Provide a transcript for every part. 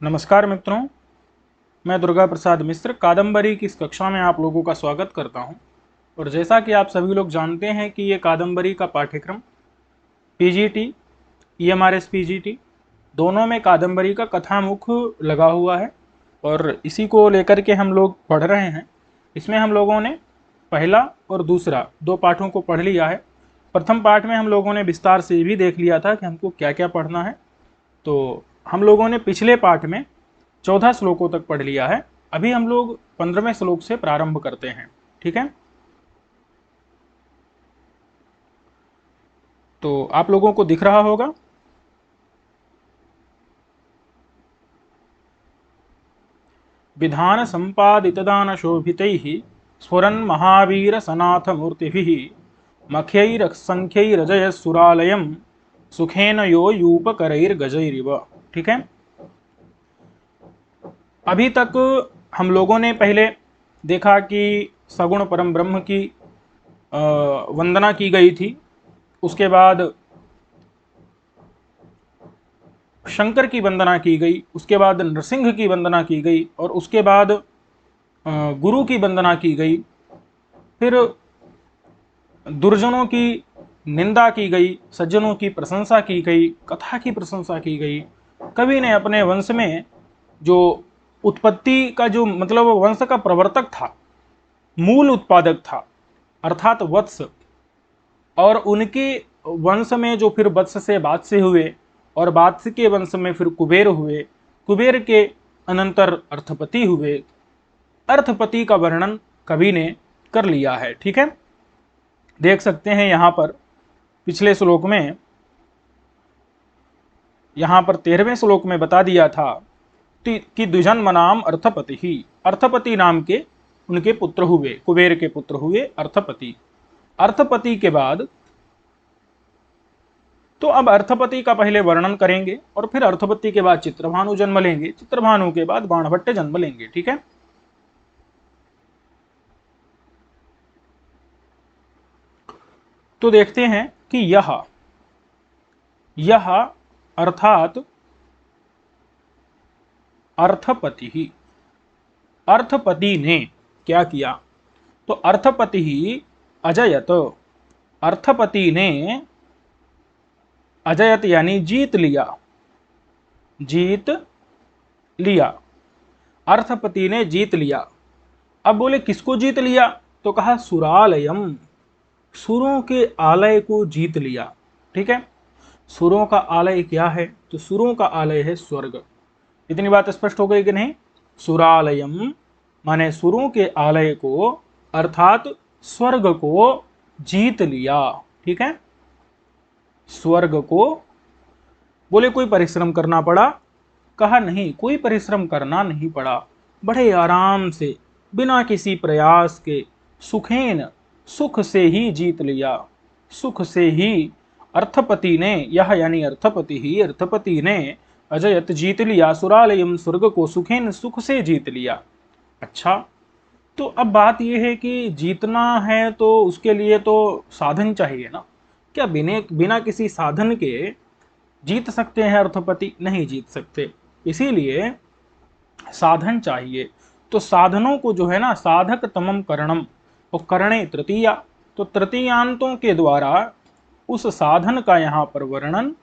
नमस्कार मित्रों, मैं दुर्गा प्रसाद मिश्र कादम्बरी की इस कक्षा में आप लोगों का स्वागत करता हूं। और जैसा कि आप सभी लोग जानते हैं कि ये कादम्बरी का पाठ्यक्रम पीजीटी, ईएमआरएस पीजीटी दोनों में कादम्बरी का कथामुख लगा हुआ है और इसी को लेकर के हम लोग पढ़ रहे हैं। इसमें हम लोगों ने पहला और दूसरा दो पाठों को पढ़ लिया है। प्रथम पाठ में हम लोगों ने विस्तार से भी देख लिया था कि हमको क्या क्या पढ़ना है। तो हम लोगों ने पिछले पाठ में 14 श्लोकों तक पढ़ लिया है। अभी हम लोग 15वें श्लोक से प्रारंभ करते हैं। ठीक है, तो आप लोगों को दिख रहा होगा। विधान संपादितदान शोभितैः स्फुरन् महावीर सनाथ मूर्तिभिः मख्यैरसंख्यैरजयसुरालयं सुखेन यो यूपकरैर्गजैरिव। ठीक है, अभी तक हम लोगों ने पहले देखा कि सगुण परम ब्रह्म की वंदना की गई थी। उसके बाद शंकर की वंदना की गई, उसके बाद नरसिंह की वंदना की गई और उसके बाद गुरु की वंदना की गई। फिर दुर्जनों की निंदा की गई, सज्जनों की प्रशंसा की गई, कथा की प्रशंसा की गई। कवि ने अपने वंश में जो उत्पत्ति का जो मतलब वंश का प्रवर्तक था, मूल उत्पादक था अर्थात वत्स, और उनके वंश में जो फिर वत्स से बादशाह हुए और बादशाह के वंश में फिर कुबेर हुए, कुबेर के अनंतर अर्थपति हुए। अर्थपति का वर्णन कवि ने कर लिया है। ठीक है, देख सकते हैं यहां पर पिछले श्लोक में, यहां पर 13वें श्लोक में बता दिया था कि द्विजन्म नाम अर्थपति ही, अर्थपति नाम के उनके पुत्र हुए, कुबेर के पुत्र हुए अर्थपति। अर्थपति के बाद तो अब अर्थपति का पहले वर्णन करेंगे और फिर अर्थपति के बाद चित्रभानु जन्म लेंगे, चित्रभानु के बाद बाणभट्ट जन्म लेंगे। ठीक है, तो देखते हैं कि यह अर्थात अर्थपति ही, अर्थपति ने क्या किया, तो अर्थपति ही अजयत, अर्थपति ने अजयत यानी जीत लिया, जीत लिया, अर्थपति ने जीत लिया। अब बोले किसको जीत लिया, तो कहा सुरालयम, सुरों के आलय को जीत लिया। ठीक है, सुरों का आलय क्या है, तो सुरों का आलय है स्वर्ग। इतनी बात स्पष्ट हो गई कि नहीं। सुरालयम माने सुरों के आलय को अर्थात स्वर्ग को जीत लिया। ठीक है, स्वर्ग को बोले कोई परिश्रम करना पड़ा, कहा नहीं, कोई परिश्रम करना नहीं पड़ा, बड़े आराम से बिना किसी प्रयास के सुखेन, सुख से ही जीत लिया, सुख से ही अर्थपति ने, यह यानी अर्थपति ही, अर्थपति ने अजयत जीत लिया, सुरालयम स्वर्ग को सुखेन सुख से जीत लिया। अच्छा, तो अब बात यह है कि जीतना है तो उसके लिए तो साधन चाहिए ना। क्या बिना किसी साधन के जीत सकते हैं अर्थपति? नहीं जीत सकते, इसीलिए साधन चाहिए। तो साधनों को जो है ना, साधक तमम करणम और करणे तृतीया, तो तृतीयांतों के द्वारा उस साधन का यहाँ पर वर्णन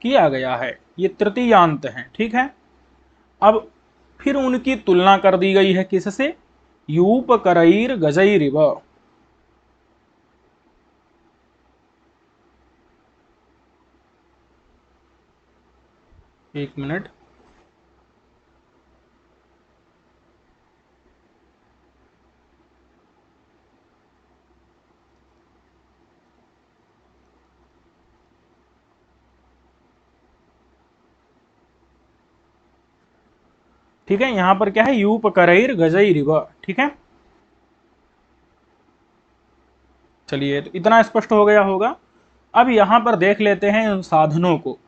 किया गया है। ये तृतीयांत हैं। ठीक है, अब फिर उनकी तुलना कर दी गई है किससे, यूपकरैर गजैरिव। एक मिनट, ठीक है, यहां पर क्या है, यूपकरैर गजैरिव। ठीक है, चलिए, तो इतना स्पष्ट हो गया होगा। अब यहां पर देख लेते हैं इन साधनों को।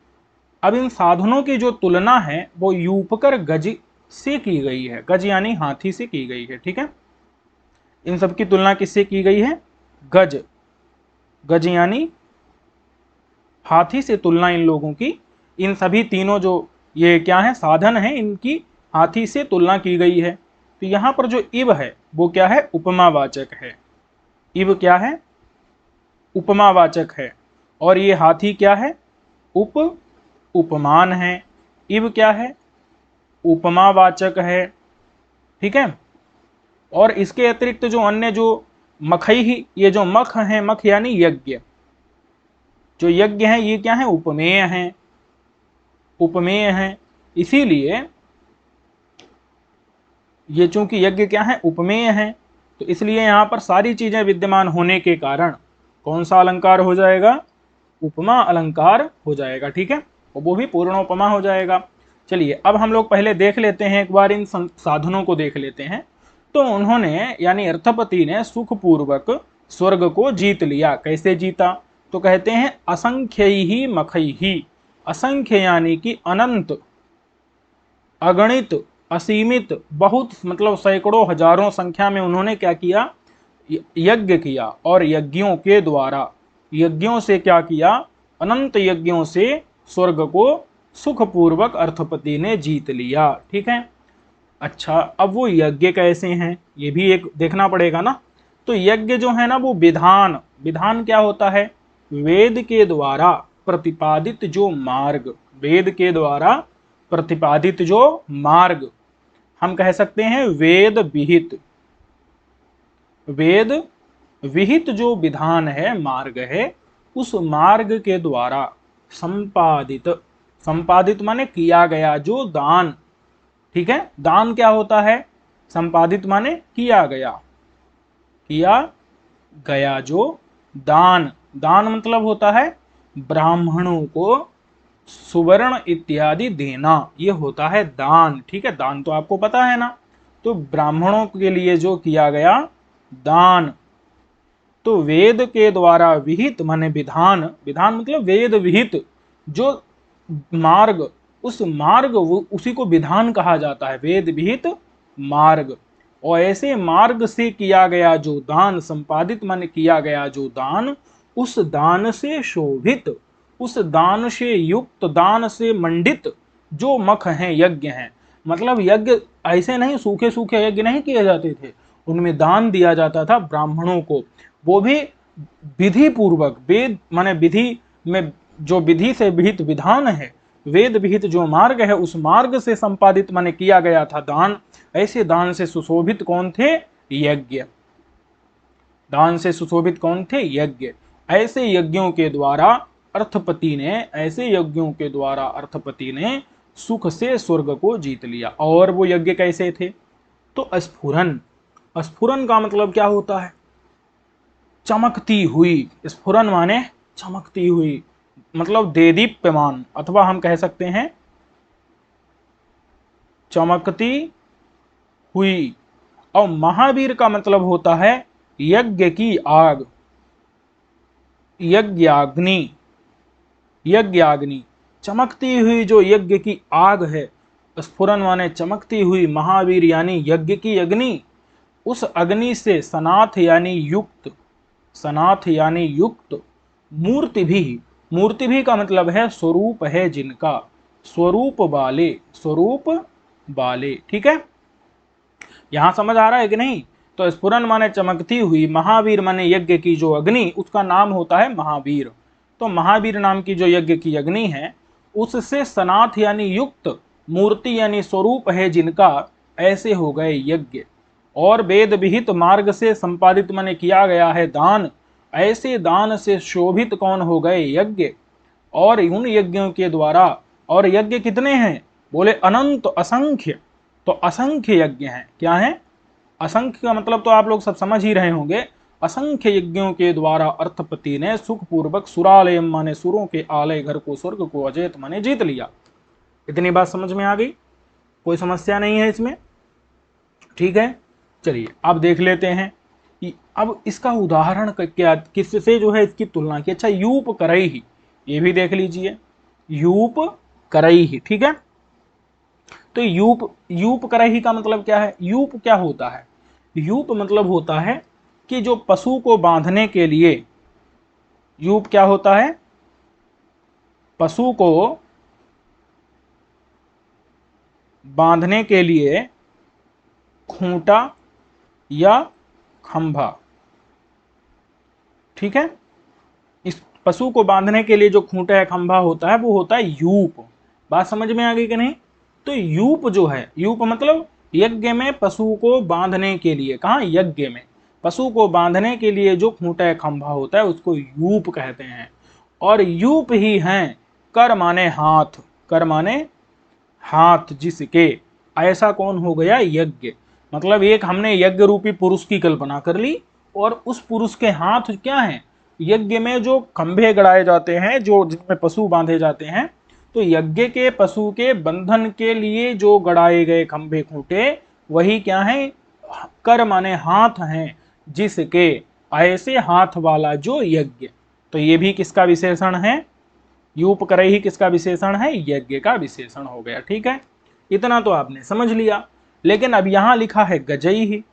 अब इन साधनों की जो तुलना है वो यूपकर गज से की गई है, गज यानी हाथी से की गई है। ठीक है, इन सब की तुलना किससे की गई है, गज, गज यानी हाथी से तुलना इन लोगों की, इन सभी तीनों जो ये क्या है, साधन है, इनकी हाथी से तुलना की गई है। तो यहाँ पर जो इव है वो क्या है, उपमावाचक है। इव क्या है, उपमावाचक है। और ये हाथी क्या है, उप उपमान है। इव क्या है, उपमावाचक है। ठीक है। और इसके अतिरिक्त जो अन्य जो मखई ही, ये जो मख है, मख यानी यज्ञ, जो यज्ञ है ये क्या है, उपमेय है, उपमेय है। इसीलिए ये चूंकि यज्ञ क्या है, उपमेय है, तो इसलिए यहां पर सारी चीजें विद्यमान होने के कारण कौन सा अलंकार हो जाएगा, उपमा अलंकार हो जाएगा। ठीक है, और वो भी पूर्णोपमा हो जाएगा। चलिए अब हम लोग पहले देख लेते हैं, एक बार इन साधनों को देख लेते हैं। तो उन्होंने यानी अर्थपति ने सुखपूर्वक स्वर्ग को जीत लिया। कैसे जीता, तो कहते हैं असंख्य ही मखई ही। असंख्य यानी कि अनंत, अगणित, असीमित, बहुत मतलब सैकड़ों हजारों संख्या में उन्होंने क्या किया, यज्ञ किया। और यज्ञों के द्वारा, यज्ञों से क्या किया, अनंत यज्ञों से स्वर्ग को सुखपूर्वक अर्थपति ने जीत लिया। ठीक है। अच्छा, अब वो यज्ञ कैसे हैं ये भी एक देखना पड़ेगा ना। तो यज्ञ जो है ना वो विधान, विधान क्या होता है, वेद के द्वारा प्रतिपादित जो मार्ग, वेद के द्वारा प्रतिपादित जो मार्ग, हम कह सकते हैं वेद विहित, वेद विहित जो विधान है, मार्ग है, उस मार्ग के द्वारा संपादित, संपादित माने किया गया जो दान। ठीक है, दान क्या होता है, संपादित माने किया गया, किया गया जो दान। दान मतलब होता है ब्राह्मणों को सुवर्ण इत्यादि देना, ये होता है दान। ठीक है, दान तो आपको पता है ना। तो ब्राह्मणों के लिए जो किया गया दान, तो वेद के द्वारा विहित माने विधान, विधान मतलब वेद विहित जो मार्ग, उस मार्ग उसी को विधान कहा जाता है, वेद विहित मार्ग। और ऐसे मार्ग से किया गया जो दान, संपादित माने किया गया जो दान, उस दान से शोभित, उस दान से युक्त, दान से मंडित जो मख हैं, यज्ञ हैं। मतलब यज्ञ ऐसे नहीं सूखे सूखे यज्ञ नहीं किए जाते थे, उनमें दान दिया जाता था ब्राह्मणों को, वो भी विधि पूर्वक। वेद माने विधि में जो विधि से विहित विधान है, वेद विहित जो मार्ग है, उस मार्ग से संपादित माने किया गया था दान। ऐसे दान से सुशोभित कौन थे, यज्ञ। दान से सुशोभित कौन थे, यज्ञ। ऐसे यज्ञों के द्वारा अर्थपति ने, ऐसे यज्ञों के द्वारा अर्थपति ने सुख से स्वर्ग को जीत लिया। और वो यज्ञ कैसे थे, तो स्फुरन, स्फुरन का मतलब क्या होता है, चमकती हुई। स्फुरन माने चमकती हुई, मतलब देदीप्यमान, अथवा हम कह सकते हैं चमकती हुई। और महावीर का मतलब होता है यज्ञ की आग, यज्ञाग्नि, यज्ञाग्नि। चमकती हुई जो यज्ञ की आग है, स्फुरन माने चमकती हुई, महावीर यानी यज्ञ की अग्नि, उस अग्नि से सनाथ यानी युक्त, सनाथ यानी युक्त, मूर्ति भी, मूर्ति भी का मतलब है स्वरूप है जिनका, स्वरूप वाले, स्वरूप वाले। ठीक है, यहां समझ आ रहा है कि नहीं। तो स्फुरन माने चमकती हुई, महावीर माने यज्ञ की जो अग्नि, उसका नाम होता है महावीर। तो महावीर नाम की जो यज्ञ की अग्नि है, उससे सनाथ यानी युक्त, मूर्ति यानी स्वरूप है जिनका, ऐसे हो गए यज्ञ। और वेद विहित मार्ग से संपादित माने किया गया है दान, ऐसे दान से शोभित कौन हो गए, यज्ञ। और उन यज्ञों के द्वारा, और यज्ञ कितने हैं, बोले अनंत, असंख्य। तो असंख्य यज्ञ हैं, क्या है, असंख्य का मतलब तो आप लोग सब समझ ही रहे होंगे। असंख्य यज्ञों के द्वारा अर्थपति ने सुखपूर्वक सुरालयम माने सुरों के आलय घर को, स्वर्ग को अजैत माने जीत लिया। इतनी बात समझ में आ गई, कोई समस्या नहीं है इसमें। ठीक है, चलिए अब देख लेते हैं कि अब इसका उदाहरण क्या, किससे जो है इसकी तुलना की। अच्छा, यूप करई ही, ये भी देख लीजिए, यूप करई ही। ठीक है, तो यूप, यूप करही का मतलब क्या है, यूप क्या होता है, यूप मतलब होता है कि जो पशु को बांधने के लिए, यूप क्या होता है, पशु को बांधने के लिए खूंटा या खंभा। ठीक है, इस पशु को बांधने के लिए जो खूंटा या खंभा होता है वो होता है यूप। बात समझ में आ गई कि नहीं? तो यूप जो है, यूप मतलब यज्ञ में पशु को बांधने के लिए, कहाँ, यज्ञ में पशु को बांधने के लिए जो खूंटा या खंभा होता है उसको यूप कहते हैं। और यूप ही हैं कर माने हाथ, कर माने हाथ जिसके, ऐसा कौन हो गया, यज्ञ। मतलब एक हमने यज्ञ रूपी पुरुष की कल्पना कर ली और उस पुरुष के हाथ क्या हैं, यज्ञ में जो खंभे गड़ाए जाते हैं, जो जिनमें पशु बांधे जाते हैं, तो यज्ञ के पशु के बंधन के लिए जो गड़ाए गए खंभे खूंटे वही क्या हैं, कर माने हाथ हैं जिसके, ऐसे हाथ वाला जो यज्ञ। तो ये भी किसका विशेषण है, यूप करे ही किसका विशेषण है, यज्ञ का विशेषण हो गया। ठीक है, इतना तो आपने समझ लिया। लेकिन अब यहां लिखा है गजई ही।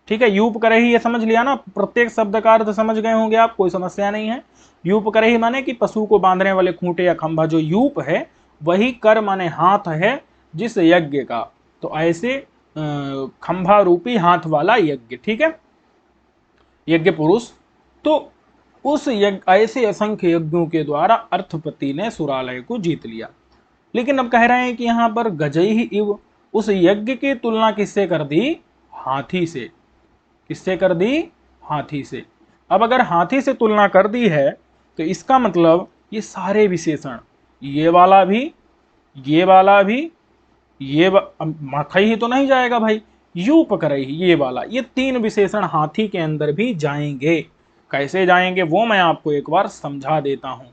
ठीक है, यूप करे ही ये समझ लिया ना, प्रत्येक शब्द का अर्थ समझ गए होंगे आप, कोई समस्या नहीं है। यूप करे ही माने कि पशु को बांधने वाले खूंटे या खंभा जो यूप है, वही कर माने हाथ है जिस यज्ञ का। तो ऐसे खंभा रूपी हाथ वाला यज्ञ। ठीक है, यज्ञ पुरुष। तो उस यज्ञ, ऐसे असंख्य यज्ञों के द्वारा अर्थपति ने सुरालय को जीत लिया। लेकिन अब कह रहे हैं कि यहां पर गजई ही इव, उस यज्ञ की तुलना किससे कर दी, हाथी से। किससे कर दी, हाथी से। अब अगर हाथी से तुलना कर दी है तो इसका मतलब ये सारे विशेषण, ये वाला भी, ये वाला भी, मथई ही तो नहीं जाएगा भाई, यू पकड़ई ये वाला, ये तीन विशेषण हाथी के अंदर भी जाएंगे। कैसे जाएंगे वो मैं आपको एक बार समझा देता हूं,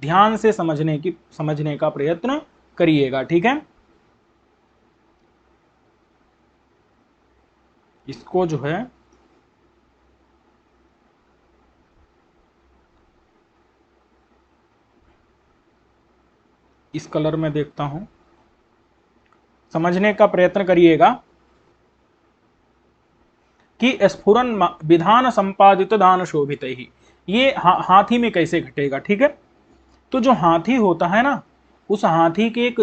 ध्यान से समझने का प्रयत्न करिएगा। ठीक है, इसको जो है इस कलर में देखता हूं, समझने का प्रयत्न करिएगा कि स्फुरन विधान संपादित दान शोभित ही, ये हाथी में कैसे घटेगा। ठीक है, तो जो हाथी होता है ना, उस हाथी के एक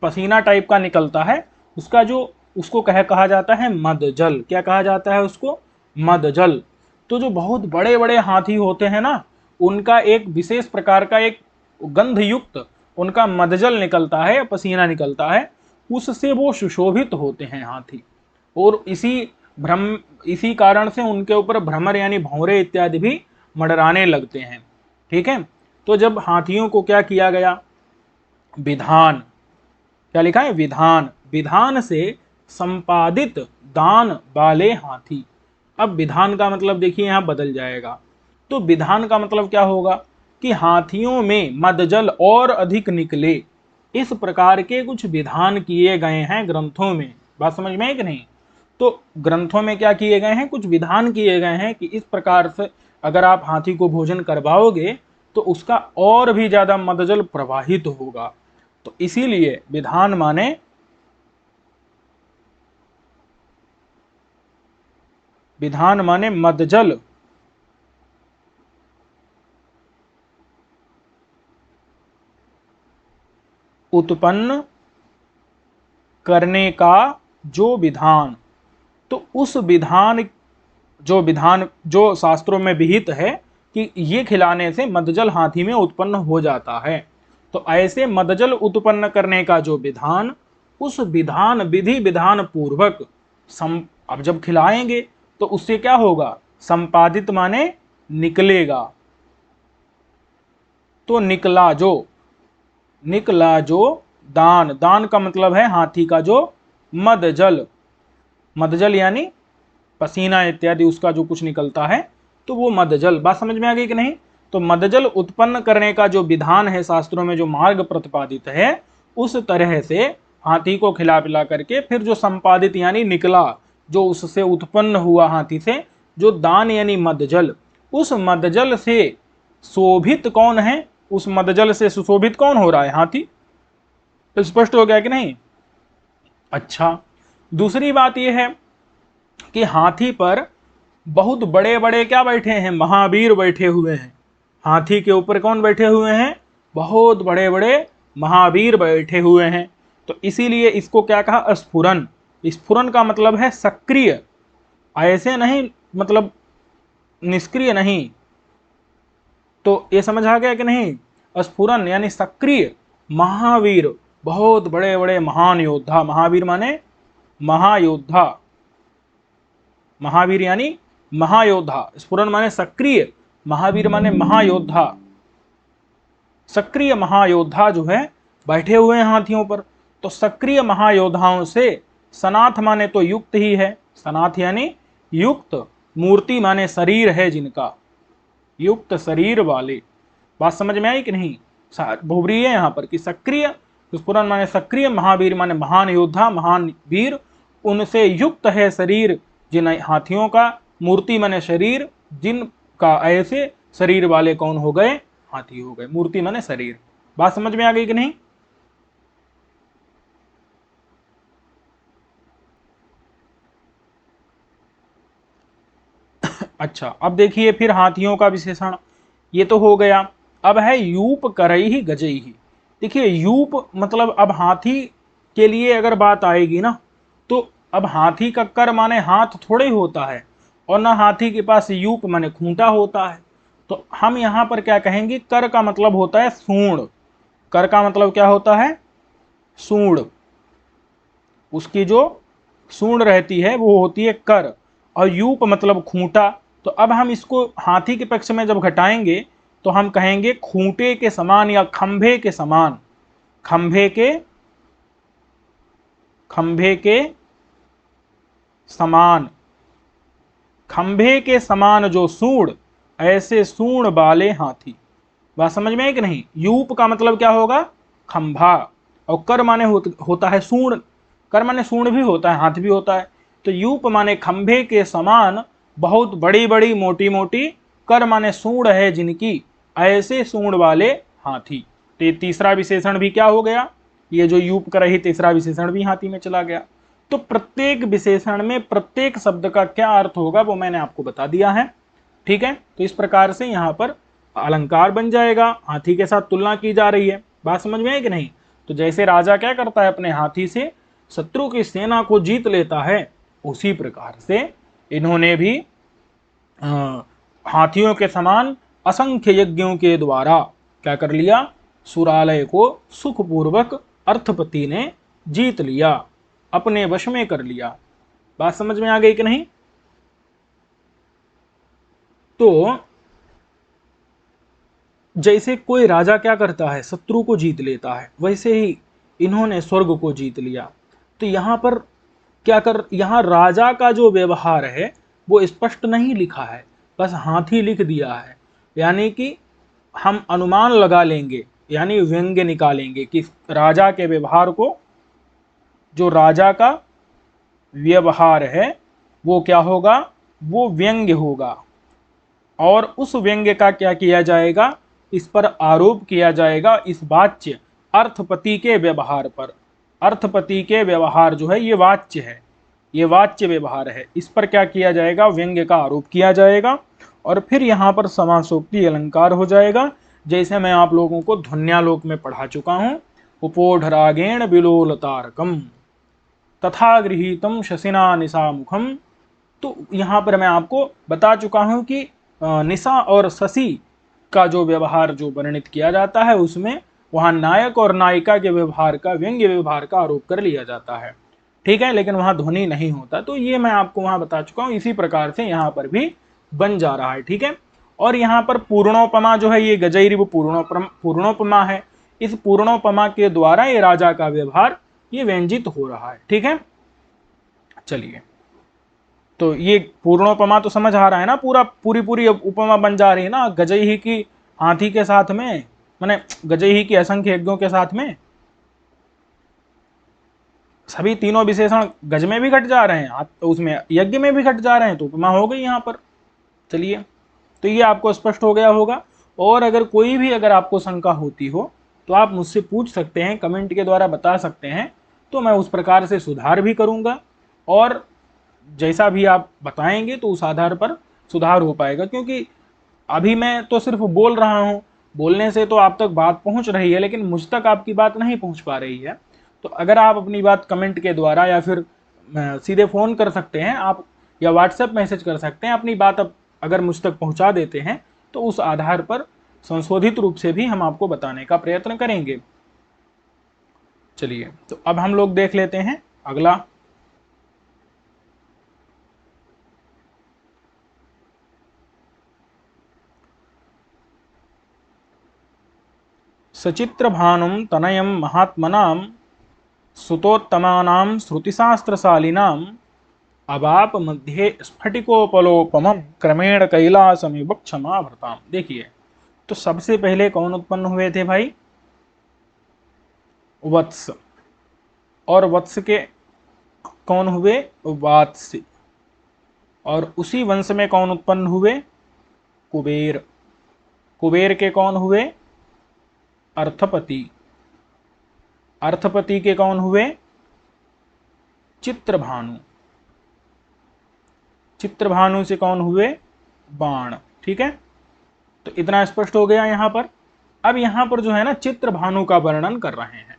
पसीना टाइप का निकलता है, उसका जो, उसको कहा जाता है मदजल। क्या कहा जाता है उसको, मदजल। तो जो बहुत बड़े बड़े हाथी होते हैं ना, उनका एक विशेष प्रकार का एक गंध युक्त उनका मदजल निकलता है, पसीना निकलता है, उससे वो सुशोभित होते हैं हाथी। और इसी कारण से उनके ऊपर भ्रमर यानी भौरे इत्यादि भी मंडराने लगते हैं। ठीक है, तो जब हाथियों को क्या किया गया, विधान, क्या लिखा है, विधान, विधान से संपादित दान वाले हाथी। अब विधान का मतलब देखिए यहां बदल जाएगा। तो विधान का मतलब क्या होगा कि हाथियों में मदजल और अधिक निकले, इस प्रकार के कुछ विधान किए गए हैं ग्रंथों में। बात समझ में है कि नहीं? तो ग्रंथों में क्या किए गए हैं, कुछ विधान किए गए हैं कि इस प्रकार से अगर आप हाथी को भोजन करवाओगे तो उसका और भी ज्यादा मदजल प्रवाहित होगा। तो इसीलिए विधान माने मदजल उत्पन्न करने का जो विधान, तो उस विधान जो शास्त्रों में विहित है कि ये खिलाने से मदजल हाथी में उत्पन्न हो जाता है। तो ऐसे मदजल उत्पन्न करने का जो विधान, उस विधान विधि विधान पूर्वक अब जब खिलाएंगे तो उससे क्या होगा, संपादित माने निकलेगा। तो निकला जो दान, दान का मतलब है हाथी का जो मदजल, मदजल यानी पसीना इत्यादि उसका जो कुछ निकलता है, तो वो मदजल। बात समझ में आ गई कि नहीं? तो मदजल उत्पन्न करने का जो विधान है शास्त्रों में, जो मार्ग प्रतिपादित है, उस तरह से हाथी को खिला पिला करके फिर जो संपादित यानी निकला, जो उससे उत्पन्न हुआ हाथी से जो दान यानी मदजल, उस मदजल से शोभित कौन है, उस मदजल से सुशोभित कौन हो रहा है, हाथी। तो स्पष्ट हो गया कि नहीं? अच्छा, दूसरी बात यह है कि हाथी पर बहुत बड़े बड़े क्या बैठे हैं, महावीर बैठे हुए हैं। हाथी के ऊपर कौन बैठे हुए हैं, बहुत बड़े बड़े महावीर बैठे हुए हैं। तो इसीलिए इसको क्या कहा, स्फुरन। स्फुरन का मतलब है सक्रिय, ऐसे नहीं मतलब निष्क्रिय नहीं। तो ये समझ आ गया कि नहीं, स्फुरन यानी सक्रिय। महावीर, बहुत बड़े बड़े महान योद्धा, महावीर माने महायोद्धा, महावीर यानी महायोद्धा, स्फुरन माने सक्रिय, महावीर माने महायोद्धा। सक्रिय महायोद्धा जो है बैठे हुए हैं हाथियों पर। तो सक्रिय महायोद्धाओं से सनाथ माने तो युक्त ही है, सनाथ यानी युक्त, मूर्ति माने शरीर है जिनका, युक्त शरीर वाले। बात समझ में आई कि नहीं, बहुब्री है यहाँ पर कि सक्रिय, स्फुरन माने सक्रिय, महावीर माने महान योद्धा, महान वीर, उनसे युक्त है शरीर जिन हाथियों का, मूर्ति माने शरीर, जिनका ऐसे शरीर वाले कौन हो गए, हाथी हो गए। मूर्ति माने शरीर। बात समझ में आ गई कि नहीं। अच्छा, अब देखिए फिर हाथियों का विशेषण, ये तो हो गया। अब है यूप करई गजई। देखिए यूप मतलब अब हाथी के लिए अगर बात आएगी ना, तो अब हाथी का कर माने हाथ थोड़े होता है, और ना हाथी के पास यूप माने खूंटा होता है। तो हम यहाँ पर क्या कहेंगे, कर का मतलब होता है सूंड। कर का मतलब क्या होता है, सूंड। उसकी जो सूंड रहती है वो होती है कर, और यूप मतलब खूंटा। तो अब हम इसको हाथी के पक्ष में जब घटाएंगे तो हम कहेंगे खूंटे के समान या खंभे के समान। खंभे के समान, खंभे के समान जो सूंड, ऐसे सूंड वाले हाथी। बात समझ में है कि नहीं। यूप का मतलब क्या होगा, खंभा, और कर माने होता है सूंड। कर माने सूंड भी होता है, हाथ भी होता है। तो यूप माने खंभे के समान बहुत बड़ी बड़ी मोटी मोटी, कर माने सूंड है जिनकी, ऐसे सूंड वाले हाथी। तो ये तीसरा विशेषण भी क्या हो गया, ये जो यूप कर रही तीसरा विशेषण भी हाथी में चला गया। तो प्रत्येक विशेषण में प्रत्येक शब्द का क्या अर्थ होगा वो मैंने आपको बता दिया है। ठीक है, तो इस प्रकार से यहाँ पर अलंकार बन जाएगा, हाथी के साथ तुलना की जा रही है। बात समझ में है कि नहीं। तो जैसे राजा क्या करता है, अपने हाथी से शत्रु की सेना को जीत लेता है, उसी प्रकार से इन्होंने भी हाथियों के समान असंख्य यज्ञों के द्वारा क्या कर लिया, सुरालय को सुखपूर्वक अर्थपति ने जीत लिया, अपने वश में कर लिया। बात समझ में आ गई कि नहीं। तो जैसे कोई राजा क्या करता है, शत्रु को जीत लेता है, वैसे ही इन्होंने स्वर्ग को जीत लिया। तो यहाँ पर क्या कर, यहाँ राजा का जो व्यवहार है वो स्पष्ट नहीं लिखा है, बस हाथी लिख दिया है। यानी कि हम अनुमान लगा लेंगे, यानी व्यंग्य निकालेंगे कि राजा के व्यवहार को, जो राजा का व्यवहार है वो क्या होगा, वो व्यंग्य होगा। और उस व्यंग्य का क्या किया जाएगा, इस पर आरोप किया जाएगा, इस वाच्य अर्थपति के व्यवहार पर। अर्थपति के व्यवहार जो है ये वाच्य है, ये वाच्य व्यवहार है, इस पर क्या किया जाएगा, व्यंग्य का आरोप किया जाएगा। और फिर यहाँ पर समासोक्ति अलंकार हो जाएगा, जैसे मैं आप लोगों को ध्वन्यालोक में पढ़ा चुका हूँ। उपोढ़रागेण बिलोलतारकम तथा गृहीतम शशिना निशा मुखम। तो यहाँ पर मैं आपको बता चुका हूँ कि निशा और शशि का जो व्यवहार जो वर्णित किया जाता है, उसमें वहाँ नायक और नायिका के व्यवहार का, व्यंग्य व्यवहार का आरोप कर लिया जाता है। ठीक है, लेकिन वहाँ ध्वनि नहीं होता। तो ये मैं आपको वहाँ बता चुका हूँ, इसी प्रकार से यहाँ पर भी बन जा रहा है। ठीक है, और यहाँ पर पूर्णोपमा जो है, ये गजई वो पूर्णोपमा है। इस पूर्णोपमा के द्वारा ये राजा का व्यवहार ये व्यंजित हो रहा है। ठीक है, चलिए, तो ये पूर्णोपमा तो समझ आ रहा है ना, पूरी उपमा बन जा रही है ना, गजई ही की हाथी के साथ में, माने गजई ही की असंख्य यज्ञों के साथ में सभी तीनों विशेषण गज में भी घट जा रहे हैं, तो उसमें यज्ञ में भी घट जा रहे हैं, तो उपमा हो गई यहाँ पर। चलिए, तो ये आपको स्पष्ट हो गया होगा। और अगर कोई भी अगर आपको शंका होती हो तो आप मुझसे पूछ सकते हैं, कमेंट के द्वारा बता सकते हैं, तो मैं उस प्रकार से सुधार भी करूँगा। और जैसा भी आप बताएंगे तो उस आधार पर सुधार हो पाएगा। क्योंकि अभी मैं तो सिर्फ बोल रहा हूँ, बोलने से तो आप तक बात पहुँच रही है, लेकिन मुझ तक आपकी बात नहीं पहुँच पा रही है। तो अगर आप अपनी बात कमेंट के द्वारा या फिर सीधे फ़ोन कर सकते हैं आप, या व्हाट्सएप मैसेज कर सकते हैं, अपनी बात अब अगर मुझ तक पहुंचा देते हैं तो उस आधार पर संशोधित रूप से भी हम आपको बताने का प्रयत्न करेंगे। चलिए, तो अब हम लोग देख लेते हैं अगला। सचित्र भानुम तनयम महात्मनाम सुतोत्तमानां श्रुतिशास्त्रशालिनां अवाप मध्ये स्फटिकोपलोपमं क्रमेण कैलासमिव क्षमाभृताम। देखिए, तो सबसे पहले कौन उत्पन्न हुए थे भाई? वत्स। और वत्स के कौन हुए? वात्स्य। और उसी वंश में कौन उत्पन्न हुए? कुबेर। कुबेर के कौन हुए? अर्थपति। अर्थपति के कौन हुए? चित्रभानु। चित्रभानु से कौन हुए? बाण। ठीक है, तो इतना स्पष्ट हो गया यहां पर। अब यहां पर जो है ना, चित्रभानु का वर्णन कर रहे हैं।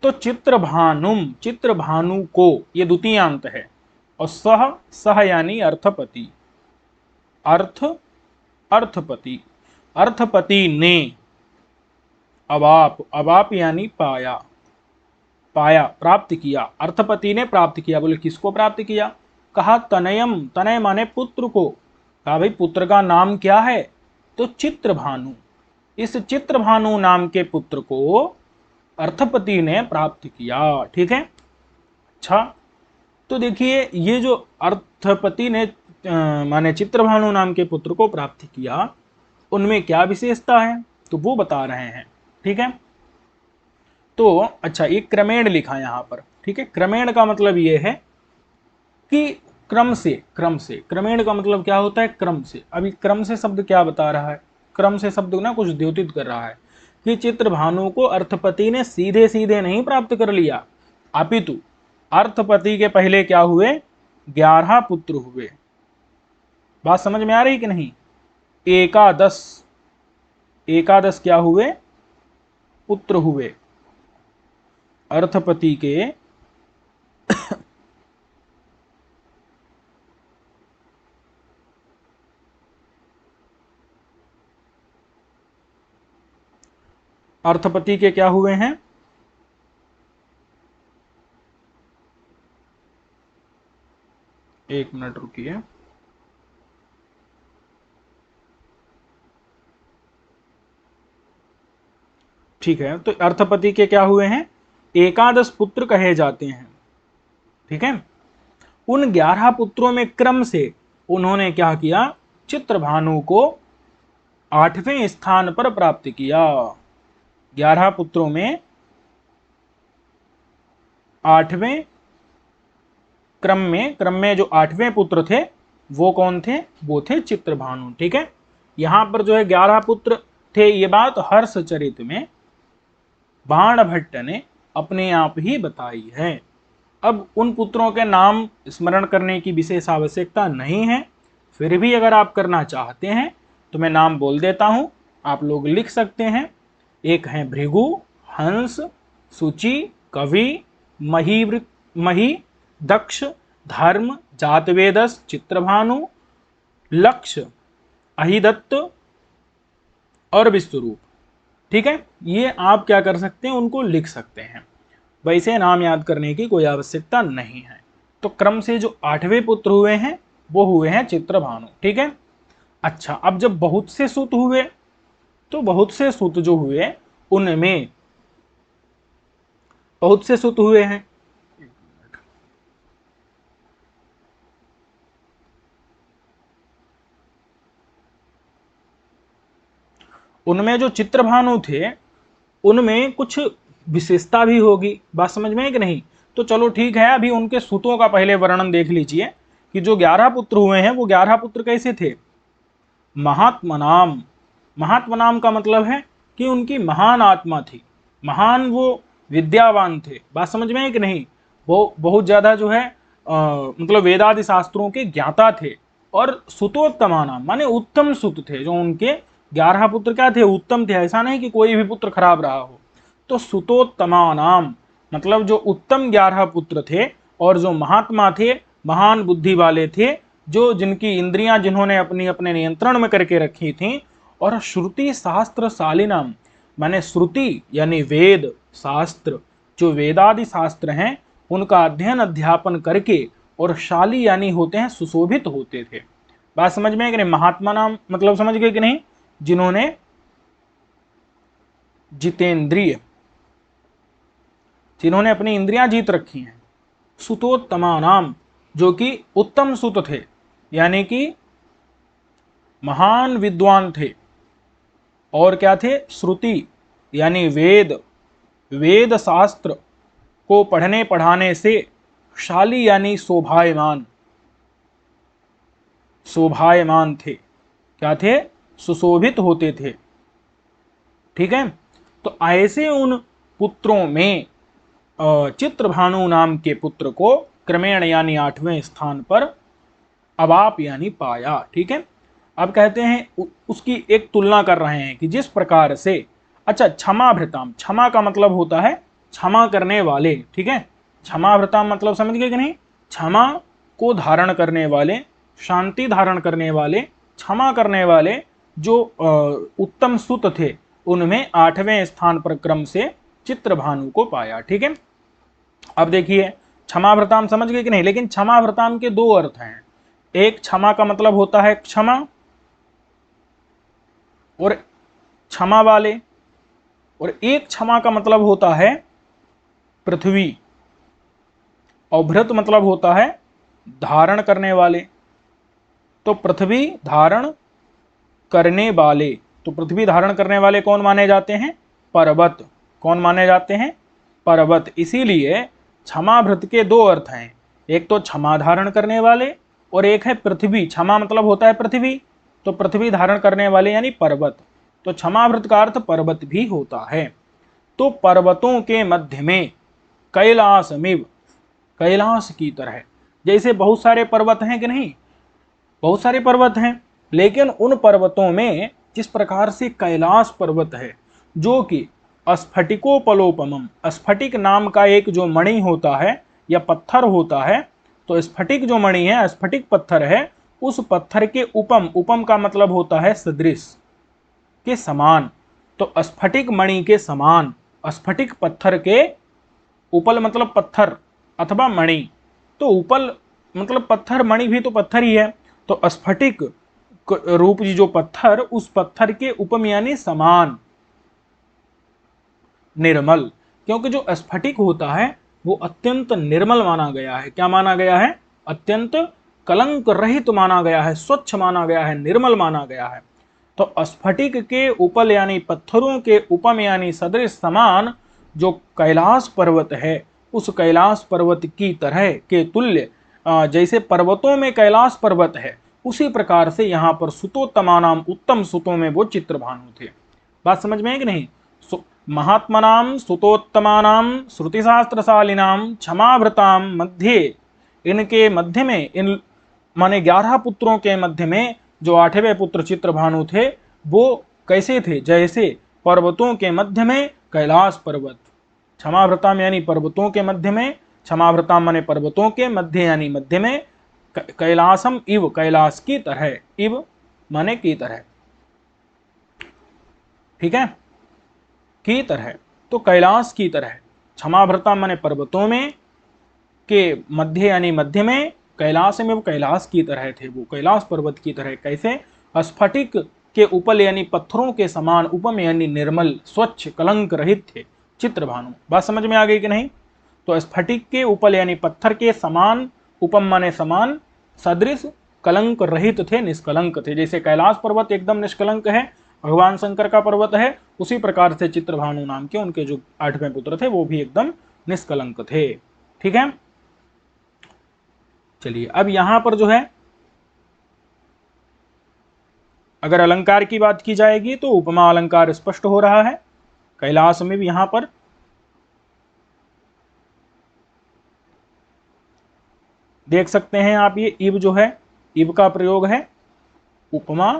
तो चित्रभानुम, चित्रभानु को, ये द्वितीयांत है, और सह, सह यानी अर्थपति। अर्थ, अर्थपति। अर्थपति ने अवाप, अवाप यानी पाया, पाया, प्राप्त किया। अर्थपति ने प्राप्त किया। बोले किसको प्राप्त किया? कहा तनयम, तनय माने पुत्र को। कहा भाई पुत्र का नाम क्या है? तो चित्रभानु। इस चित्रभानु नाम के पुत्र को अर्थपति ने प्राप्त किया। ठीक है, अच्छा, तो देखिए ये जो अर्थपति ने माने चित्रभानु नाम के पुत्र को प्राप्त किया, उनमें क्या विशेषता है तो वो बता रहे हैं। ठीक है, तो अच्छा, ये क्रमेण लिखा यहां पर। ठीक है, क्रमेण का मतलब ये है कि क्रम से, क्रम से। क्रमेण का मतलब क्या होता है? क्रम से। अभी क्रम से शब्द क्या बता रहा है? क्रम से शब्द ना कुछ द्योतित कर रहा है कि चित्रभानु को अर्थपति ने सीधे सीधे नहीं प्राप्त कर लिया, अपितु अर्थपति के पहले क्या हुए? 11 पुत्र हुए। बात समझ में आ रही कि नहीं? एकादश, एकादश क्या हुए? पुत्र हुए अर्थपति के। अर्थपति के क्या हुए हैं? एक मिनट रुकिए। ठीक है, तो अर्थपति के क्या हुए हैं? एकादश पुत्र कहे जाते हैं। ठीक है, उन 11 पुत्रों में क्रम से उन्होंने क्या किया? चित्रभानु को 8वें स्थान पर प्राप्त किया। 11 पुत्रों में 8वें क्रम में जो 8वें पुत्र थे वो कौन थे? वो थे चित्रभानु। ठीक है, यहां पर जो है 11 पुत्र थे, ये बात हर्षचरित में बाण भट्ट ने अपने आप ही बताई है। अब उन पुत्रों के नाम स्मरण करने की विशेष आवश्यकता नहीं है, फिर भी अगर आप करना चाहते हैं तो मैं नाम बोल देता हूं, आप लोग लिख सकते हैं। एक है भृगु, हंस, सुचि, कवि, मही, दक्ष, धर्म, जातवेदस, चित्रभानु, लक्ष्य, अहिदत्त और विश्वरूप। ठीक है, ये आप क्या कर सकते हैं? उनको लिख सकते हैं। वैसे नाम याद करने की कोई आवश्यकता नहीं है। तो क्रम से जो 8वें पुत्र हुए हैं वो हुए हैं चित्रभानु। ठीक है, अच्छा, अब जब बहुत से सुत हुए, तो बहुत से सुत जो हुए उनमें बहुत से सुत हुए हैं। उनमें जो चित्रभानु थे उनमें कुछ विशेषता भी होगी। बात समझ में है कि नहीं? तो चलो ठीक है, अभी उनके सूतों का पहले वर्णन देख लीजिए कि जो 11 पुत्र हुए हैं वो 11 पुत्र कैसे थे? महात्मनाम। महात्मनाम का मतलब है कि उनकी महान आत्मा थी, महान, वो विद्यावान थे। बात समझ में है कि नहीं? वो बहुत ज्यादा जो है मतलब वेदादि शास्त्रों के ज्ञाता थे। और सुतोत्तमानाम माने उत्तम सुत थे। जो उनके 11 पुत्र क्या थे? उत्तम थे। ऐसा नहीं कि कोई भी पुत्र खराब रहा हो। तो सुतोत्तमानाम मतलब जो उत्तम 11 पुत्र थे और जो महात्मा थे, महान बुद्धि वाले थे, जो जिनकी इंद्रियां जिन्होंने अपनी अपने नियंत्रण में करके रखी थी। और श्रुति शास्त्र शालिनाम, माने श्रुति यानी वेद शास्त्र, जो वेदादि शास्त्र हैं उनका अध्ययन अध्यापन करके, और शाली यानी होते हैं सुशोभित होते थे। बात समझ में है कि नहीं? महात्मा नाम मतलब समझ गए कि नहीं? जिन्होंने जितेंद्रिय, जिन्होंने अपनी इंद्रियां जीत रखी हैं। सुतोत्तमा नाम, जो कि उत्तम सुत थे, यानी कि महान विद्वान थे। और क्या थे? श्रुति यानी वेद, वेद शास्त्र को पढ़ने पढ़ाने से, शाली यानी शोभायमान, शोभायमान थे। क्या थे? सुशोभित होते थे। ठीक है। तो ऐसे उन पुत्रों में चित्रभानु नाम के पुत्र को क्रमेण यानी 8वें स्थान पर अवाप यानी पाया। ठीक है। अब कहते हैं उसकी एक तुलना कर रहे हैं कि जिस प्रकार से, अच्छा, क्षमाभृताम, क्षमा का मतलब होता है क्षमा करने वाले। ठीक है। क्षमाभृताम मतलब समझ गए कि नहीं? क्षमा को धारण करने वाले, शांति धारण करने वाले, क्षमा करने वाले जो उत्तम सुत थे, उनमें 8वें स्थान पर क्रम से चित्रभानु को पाया। ठीक है। अब देखिए, क्षमाभृताम समझ गए कि नहीं? लेकिन क्षमाभृताम के दो अर्थ हैं। एक क्षमा का मतलब होता है क्षमा, और क्षमा वाले, और एक क्षमा का मतलब होता है पृथ्वी, और भृत मतलब होता है धारण करने वाले। तो पृथ्वी धारण करने वाले, तो पृथ्वी धारण करने वाले कौन माने जाते हैं? पर्वत। कौन माने जाते हैं? पर्वत। इसीलिए क्षमाभृत के दो अर्थ हैं, एक तो क्षमा धारण करने वाले, और एक है पृथ्वी। क्षमा मतलब होता है पृथ्वी, तो पृथ्वी धारण करने वाले यानी पर्वत। तो क्षमाभृत का अर्थ पर्वत भी होता है। तो पर्वतों के मध्य में कैलासमिव, कैलाश की तरह, जैसे बहुत सारे पर्वत हैं कि नहीं? बहुत सारे पर्वत हैं, लेकिन उन पर्वतों में जिस प्रकार से कैलाश पर्वत है, जो कि स्फटिकोपलोपमम, स्फटिक नाम का एक जो मणि होता है या पत्थर होता है, तो स्फटिक जो मणि है, स्फटिक पत्थर है, उस पत्थर के उपम, उपम का मतलब होता है सदृश, के समान। तो स्फटिक मणि के समान, स्फटिक पत्थर के, उपल मतलब पत्थर अथवा मणि, तो उपल मतलब पत्थर, मणि भी तो पत्थर ही है। तो स्फटिक रूप जो पत्थर, उस पत्थर के उपम यानी समान, निर्मल। क्योंकि जो स्फटिक होता है वो अत्यंत निर्मल माना गया है। क्या माना गया है? अत्यंत कलंक रहित माना गया है, स्वच्छ माना गया है, निर्मल माना गया है। तो स्फटिक के उपल यानी पत्थरों के उपम यानी सदृश समान जो कैलाश पर्वत है, उस कैलाश पर्वत की तरह के तुल्य, जैसे पर्वतों में कैलाश पर्वत है, उसी प्रकार से यहाँ पर सुतोत्तमा नाम, उत्तम सुतों में वो चित्रभानु थे। बात समझ में है कि नहीं? महात्मनाम सुतोत्तमानाम श्रुतिशास्त्रशालिनाम क्षमाभृताम मध्य, इनके मध्य में, इन माने 11 पुत्रों के मध्य में जो 8वें पुत्र चित्रभानु थे, वो कैसे थे? जैसे पर्वतों के मध्य में कैलाश पर्वत, क्षमाभृताम यानी पर्वतों के मध्य में, क्षमाभृताम माने पर्वतों के मध्य यानी मध्य में, कैलासम इव, कैलाश की तरह, इव माने की तरह। ठीक है, की तरह, तो कैलाश की तरह। क्षमाभृताम माने पर्वतों में, के मध्य यानी मध्य में, कैलाश में वो कैलाश की तरह थे, वो कैलाश पर्वत की तरह। कैसे? स्फटिक के उपल यानी पत्थरों के समान, उपम यानी निर्मल, स्वच्छ, कलंक रहित थे चित्रभानु। बात समझ में आ गई कि नहीं? तो स्फटिक के उपल यानी पत्थर के समान, उपम माने समान, सदृश, कलंक रहित थे, निष्कलंक थे। जैसे कैलाश पर्वत एकदम निष्कलंक है, भगवान शंकर का पर्वत है, उसी प्रकार से चित्रभानु नाम के उनके जो 8वें पुत्र थे वो भी एकदम निष्कलंक थे। ठीक है। चलिए, अब यहां पर जो है, अगर अलंकार की बात की जाएगी तो उपमा अलंकार स्पष्ट हो रहा है। कैलाश में भी यहां पर देख सकते हैं आप, ये इब जो है, इब का प्रयोग है उपमा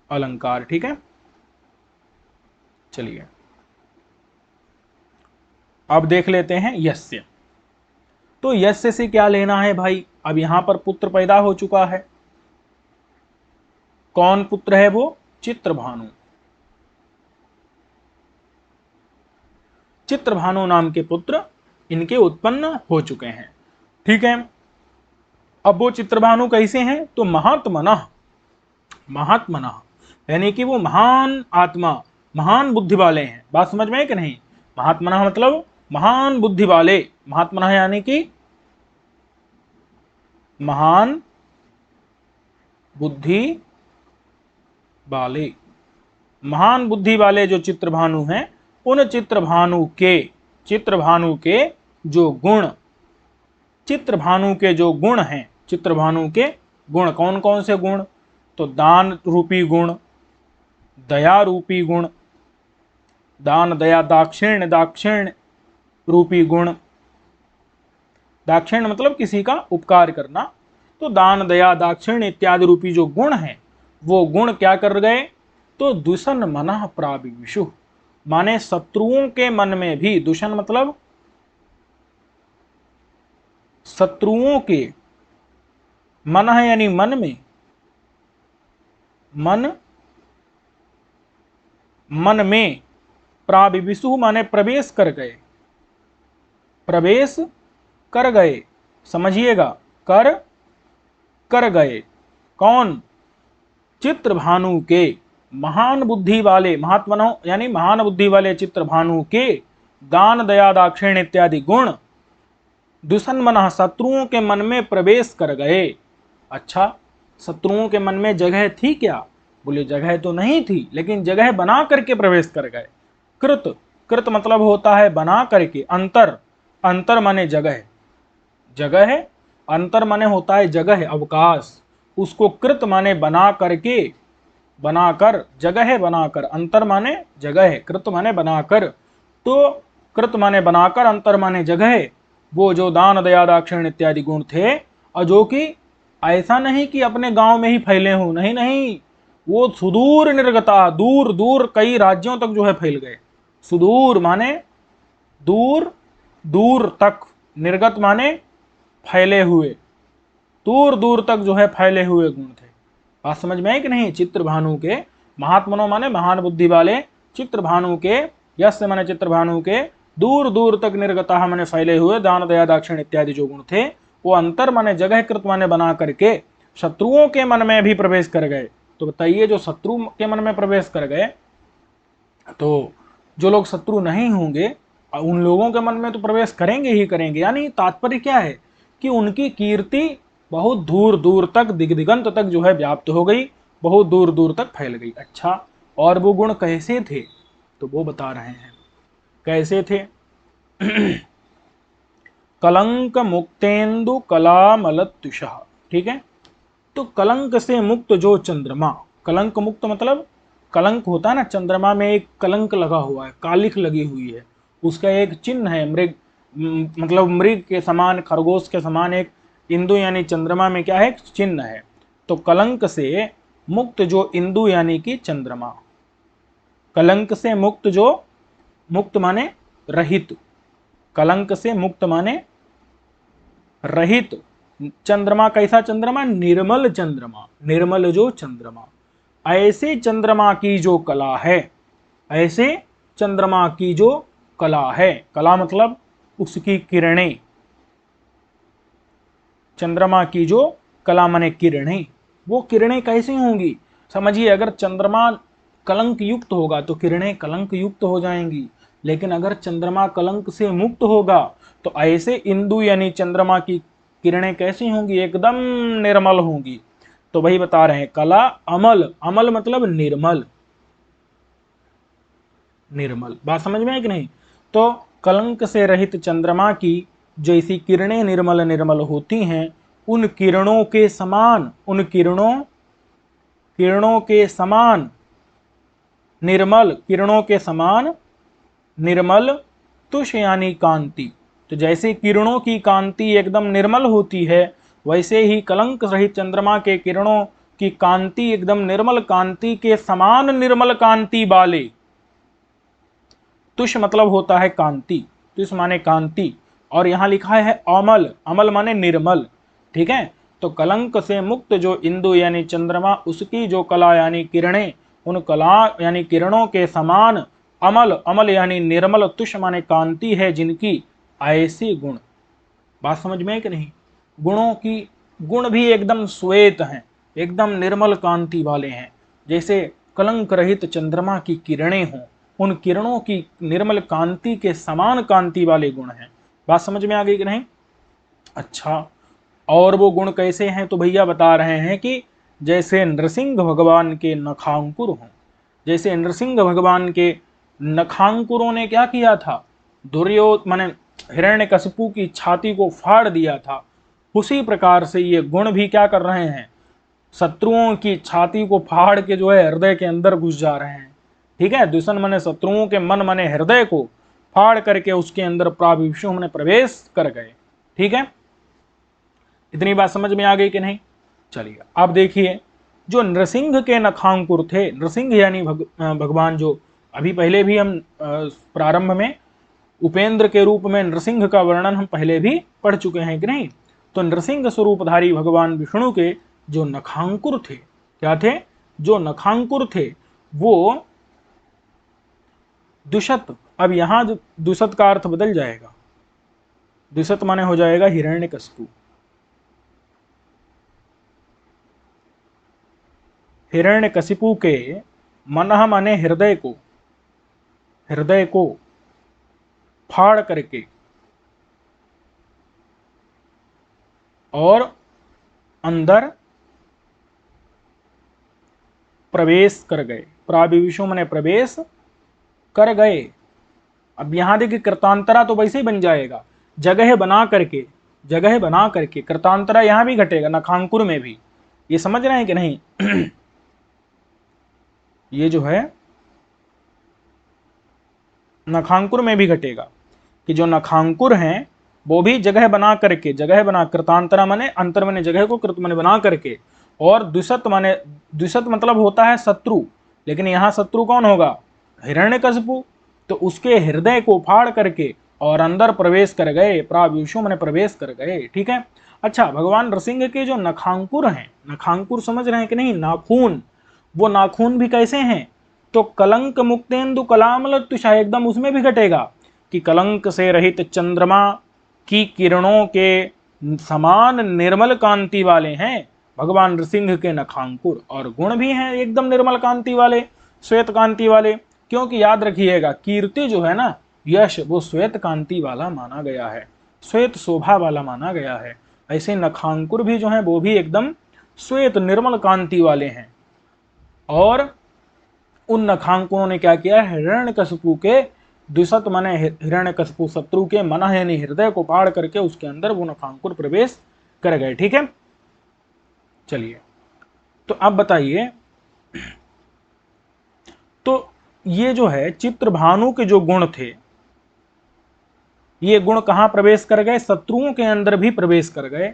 अलंकार। ठीक है। चलिए, अब देख लेते हैं यस्य। तो यस्य से क्या लेना है भाई? अब यहां पर पुत्र पैदा हो चुका है। कौन पुत्र है वो? चित्रभानु। चित्रभानु नाम के पुत्र इनके उत्पन्न हो चुके हैं। ठीक है। अब वो चित्रभानु कैसे हैं? तो महात्मनः, महात्मनः यानी कि वो महान आत्मा, महान बुद्धि वाले हैं। बात समझ में है कि नहीं? महात्मनः मतलब महान बुद्धि वाले। महात्मनः यानी कि महान बुद्धि वाले। महान बुद्धि वाले जो चित्रभानु हैं, उन चित्रभानु के जो गुण, चित्रभानु के जो गुण हैं, चित्रभानु के गुण कौन कौन से गुण? तो दान रूपी गुण, दया रूपी गुण, दान दया दाक्षिण्य रूपी गुण। दाक्षिण्य मतलब किसी का उपकार करना। तो दान दया दाक्षिण्य इत्यादि रूपी जो गुण हैं, वो गुण क्या कर गए? तो दुषन मनः प्राविशु, माने शत्रुओं के मन में भी, दुषन मतलब शत्रुओं के, मन है यानी मन में, मन में, प्राविशु माने प्रवेश कर गए, प्रवेश कर गए। समझिएगा, कर गए। कौन? चित्रभानु के, महान बुद्धि वाले, महात्मनो यानी महान बुद्धि वाले चित्रभानु के दान दया दाक्षिण्य इत्यादि गुण दुषन मन, शत्रुओं के मन में प्रवेश कर गए। अच्छा, शत्रुओं के मन में जगह थी क्या? बोले जगह तो नहीं थी, लेकिन जगह बना करके प्रवेश कर गए। कृत, कृत मतलब होता है बना करके। अंतर, अंतर माने जगह, जगह, अंतर माने होता है जगह, अवकाश। उसको कृत माने बना करके, बनाकर, जगह बनाकर। अंतर माने जगह, कृत माने बनाकर। तो कृत माने बनाकर, अंतर माने जगह। वो जो दान दया दाक्षिण्य इत्यादि गुण थे, और जो कि ऐसा नहीं कि अपने गांव में ही फैले हों, नहीं नहीं, वो सुदूर निर्गता, दूर दूर कई राज्यों तक जो है फैल गए। सुदूर माने दूर, दूर तक, निर्गत माने फैले हुए, दूर दूर तक जो है फैले हुए गुण थे। बात समझ में है कि नहीं? चित्रभानु के, महात्मनो माने महान बुद्धि वाले, चित्रभानु के, यस्य माने चित्रभानु के, दूर दूर तक निर्गता माने फैले हुए, दान दया दाक्षिण्य इत्यादि जो गुण थे, वो अंतर माने जगह, कृत माने बना करके शत्रुओं के मन में भी प्रवेश कर गए। तो बताइए, जो शत्रु के मन में प्रवेश कर गए, तो जो लोग शत्रु नहीं होंगे उन लोगों के मन में तो प्रवेश करेंगे ही करेंगे। यानी तात्पर्य क्या है कि उनकी कीर्ति बहुत दूर दूर तक, दिग्दिगंत तक जो है व्याप्त हो गई, बहुत दूर दूर तक फैल गई। अच्छा, और वो गुण कैसे थे? तो वो बता रहे हैं कैसे थे। कलंक मुक्तेन्दु कलामलत्युषः। ठीक है। तो कलंक से मुक्त जो चंद्रमा, कलंक मुक्त मतलब कलंक होता है ना, चंद्रमा में एक कलंक लगा हुआ है, कालिख लगी हुई है, उसका एक चिन्ह है, मृग मतलब मृग के समान, खरगोश के समान एक इंदु यानी चंद्रमा में क्या है? चिन्ह है। तो कलंक से मुक्त जो इंदु यानी कि चंद्रमा, कलंक से मुक्त जो, मुक्त माने रहित, कलंक से मुक्त माने रहित चंद्रमा। कैसा चंद्रमा? निर्मल चंद्रमा, निर्मल जो चंद्रमा। ऐसे चंद्रमा की जो कला है, ऐसे चंद्रमा की जो कला है, कला मतलब उसकी किरणें, चंद्रमा की जो कला माने किरणें, वो किरणें कैसी होंगी? समझिए, अगर चंद्रमा कलंक युक्त होगा तो किरणें कलंक युक्त हो जाएंगी, लेकिन अगर चंद्रमा कलंक से मुक्त होगा तो ऐसे इंदु यानी चंद्रमा की किरणें कैसी होंगी? एकदम निर्मल होंगी। तो वही बता रहे हैं, कला अमल, अमल मतलब निर्मल, निर्मल। बात समझ में है कि नहीं? तो कलंक से रहित चंद्रमा की जैसी किरणें निर्मल निर्मल होती हैं, उन किरणों के समान, उन किरणों के समान निर्मल, किरणों के समान निर्मल, तुष यानी कांति। तो जैसे किरणों की कांति एकदम निर्मल होती है, वैसे ही कलंक रहित चंद्रमा के किरणों की कांति एकदम निर्मल कांति के समान निर्मल कांति वाले। तुष मतलब होता है कांति, तुष माने कांति, और यहाँ लिखा है अमल, अमल माने निर्मल। ठीक है, तो कलंक से मुक्त जो इंदु यानी चंद्रमा, उसकी जो कला यानी किरणें, उन कला यानी किरणों के समान अमल, अमल यानी निर्मल, तुष माने कांति है जिनकी, ऐसे गुण। बात समझ में है कि नहीं? गुणों की, गुण भी एकदम श्वेत हैं, एकदम निर्मल कांति वाले हैं, जैसे कलंक रहित चंद्रमा की किरणें हों, उन किरणों की निर्मल कांति के समान कांति वाले गुण हैं। बात समझ में आ गई कि नहीं? अच्छा, और वो गुण कैसे हैं? तो भैया बता रहे हैं कि जैसे नृसिंह भगवान के नखांकुर हों, जैसे नृसिंह भगवान के नखांकुरों ने क्या किया था, दुर्योधन माने हिरण्यकशिपु की छाती को फाड़ दिया था, उसी प्रकार से ये गुण भी क्या कर रहे हैं, शत्रुओं की छाती को फाड़ के जो है हृदय के अंदर घुस जा रहे हैं। ठीक है, दुश्मन मने शत्रुओं के मन मने हृदय को फाड़ करके उसके अंदर प्राविष्य में प्रवेश कर गए। ठीक है, इतनी बात समझ में आ गई कि नहीं? चलिए आप देखिए, जो नृसिंह के नखांकुर थे, नृसिंह यानी भगवान, जो अभी पहले भी हम प्रारंभ में उपेंद्र के रूप में नृसिंह का वर्णन हम पहले भी पढ़ चुके हैं कि नहीं? तो नृसिंह स्वरूपधारी भगवान विष्णु के जो नखांकुर थे, क्या थे? जो नखांकुर थे वो दुषत, अब यहां जो दुषत का अर्थ बदल जाएगा, दुषत माने हो जाएगा हिरण्यकशिपु। हिरण्यकशिपु के मनः माने हृदय को, हृदय को फाड़ करके और अंदर प्रवेश कर गए, प्राविशु माने प्रवेश कर गए। अब यहां देखिए कृतांतरा तो वैसे ही बन जाएगा, जगह बना करके, जगह बना करके कृतांतरा यहां भी घटेगा, नखांकुर में भी। ये समझ रहे हैं कि नहीं? ये जो है नखांकुर में भी घटेगा, कि जो नखांकुर हैं वो भी जगह बना करके, जगह बना, कृतांतरा माने अंतर माने जगह को, कृत माने बना करके, और द्विषत माने, द्विषत मतलब होता है शत्रु, लेकिन यहां शत्रु कौन होगा? हिरण्यकशिपु। तो उसके हृदय को फाड़ करके और अंदर प्रवेश कर गए, प्राविशु माने प्रवेश कर गए। ठीक है, अच्छा, भगवान नृसिंह के जो नखांकुर हैं, नखांकुर समझ रहे हैं कि नहीं? नाखून, वो नाखून भी कैसे हैं? तो कलंक मुक्तेंदु कलामल तुषा, एकदम उसमें भी घटेगा कि कलंक से रहित चंद्रमा की किरणों के समान निर्मल कांति वाले हैं भगवान नृसिंह के नखांकुर, और गुण भी हैं एकदम निर्मल कांति वाले, श्वेत कांति वाले। क्योंकि याद रखिएगा, कीर्ति जो है ना, यश, वो श्वेत कांति वाला माना गया है, श्वेत शोभा वाला माना गया है। ऐसे नखांकुर भी जो है वो भी एकदम श्वेत निर्मल कांति वाले हैं। और उन नखांकुरों ने क्या किया? हिरण्यकशिपु के द्विषत माने हिरण्यकशिपु शत्रु के मन यानी हृदय को पाड़ करके उसके अंदर वो नखांकुर प्रवेश कर गए। ठीक है, चलिए, तो अब बताइए, तो ये जो है चित्रभानु के जो गुण थे, ये गुण कहां प्रवेश कर गए? शत्रुओं के अंदर भी प्रवेश कर गए।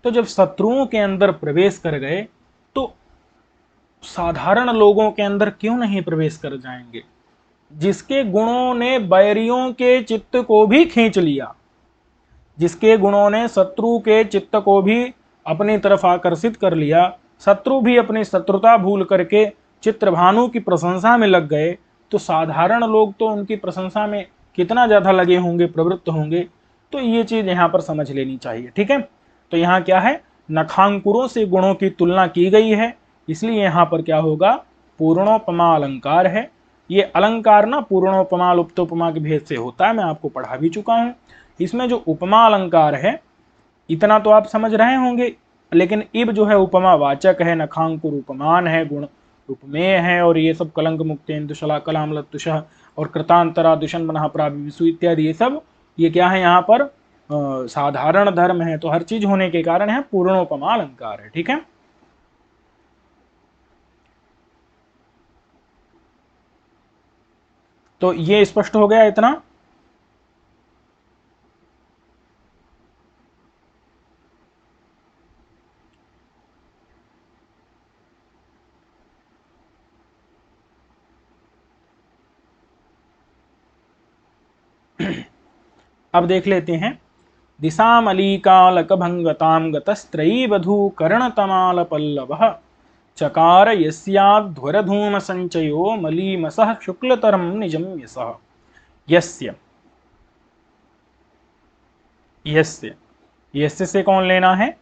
तो जब शत्रुओं के अंदर प्रवेश कर गए तो साधारण लोगों के अंदर क्यों नहीं प्रवेश कर जाएंगे? जिसके गुणों ने बैरियों के चित्त को भी खींच लिया, जिसके गुणों ने शत्रु के चित्त को भी अपनी तरफ आकर्षित कर लिया, शत्रु भी अपनी शत्रुता भूल करके चित्रभानु की प्रशंसा में लग गए, तो साधारण लोग तो उनकी प्रशंसा में कितना ज्यादा लगे होंगे, प्रवृत्त होंगे। तो ये चीज यहाँ पर समझ लेनी चाहिए। ठीक है, तो यहाँ क्या है? नखांकुरों से गुणों की तुलना की गई है, इसलिए यहाँ पर क्या होगा? पूर्णोपमा अलंकार है। ये अलंकार ना पूर्णोपमा लुप्तोपमा के भेद से होता है, मैं आपको पढ़ा भी चुका हूं। इसमें जो उपमा अलंकार है, इतना तो आप समझ रहे होंगे, लेकिन इब जो है उपमा वाचक है, नखांकुर उपमान है, गुण उपमेय है, और ये सब कलंक मुक्तेन्दु शला कलाम लत्तुषः और कृतांतरा दुषन मनः प्राविशु इत्यादि, ये सब ये क्या है? यहाँ पर साधारण धर्म है, तो हर चीज होने के कारण है पूर्णोपमा अलंकार है। ठीक है, तो ये स्पष्ट हो गया इतना। अब देख लेते हैं। दिशामलीकालकभंगतां गतस्त्रयी वधू कर्णतमाल पल्लवः चकार यस्याध्वरधूम संचयो मलीमसः शुक्लतरम निजं यशः। यस्य, यस्य, यस्य से कौन लेना है?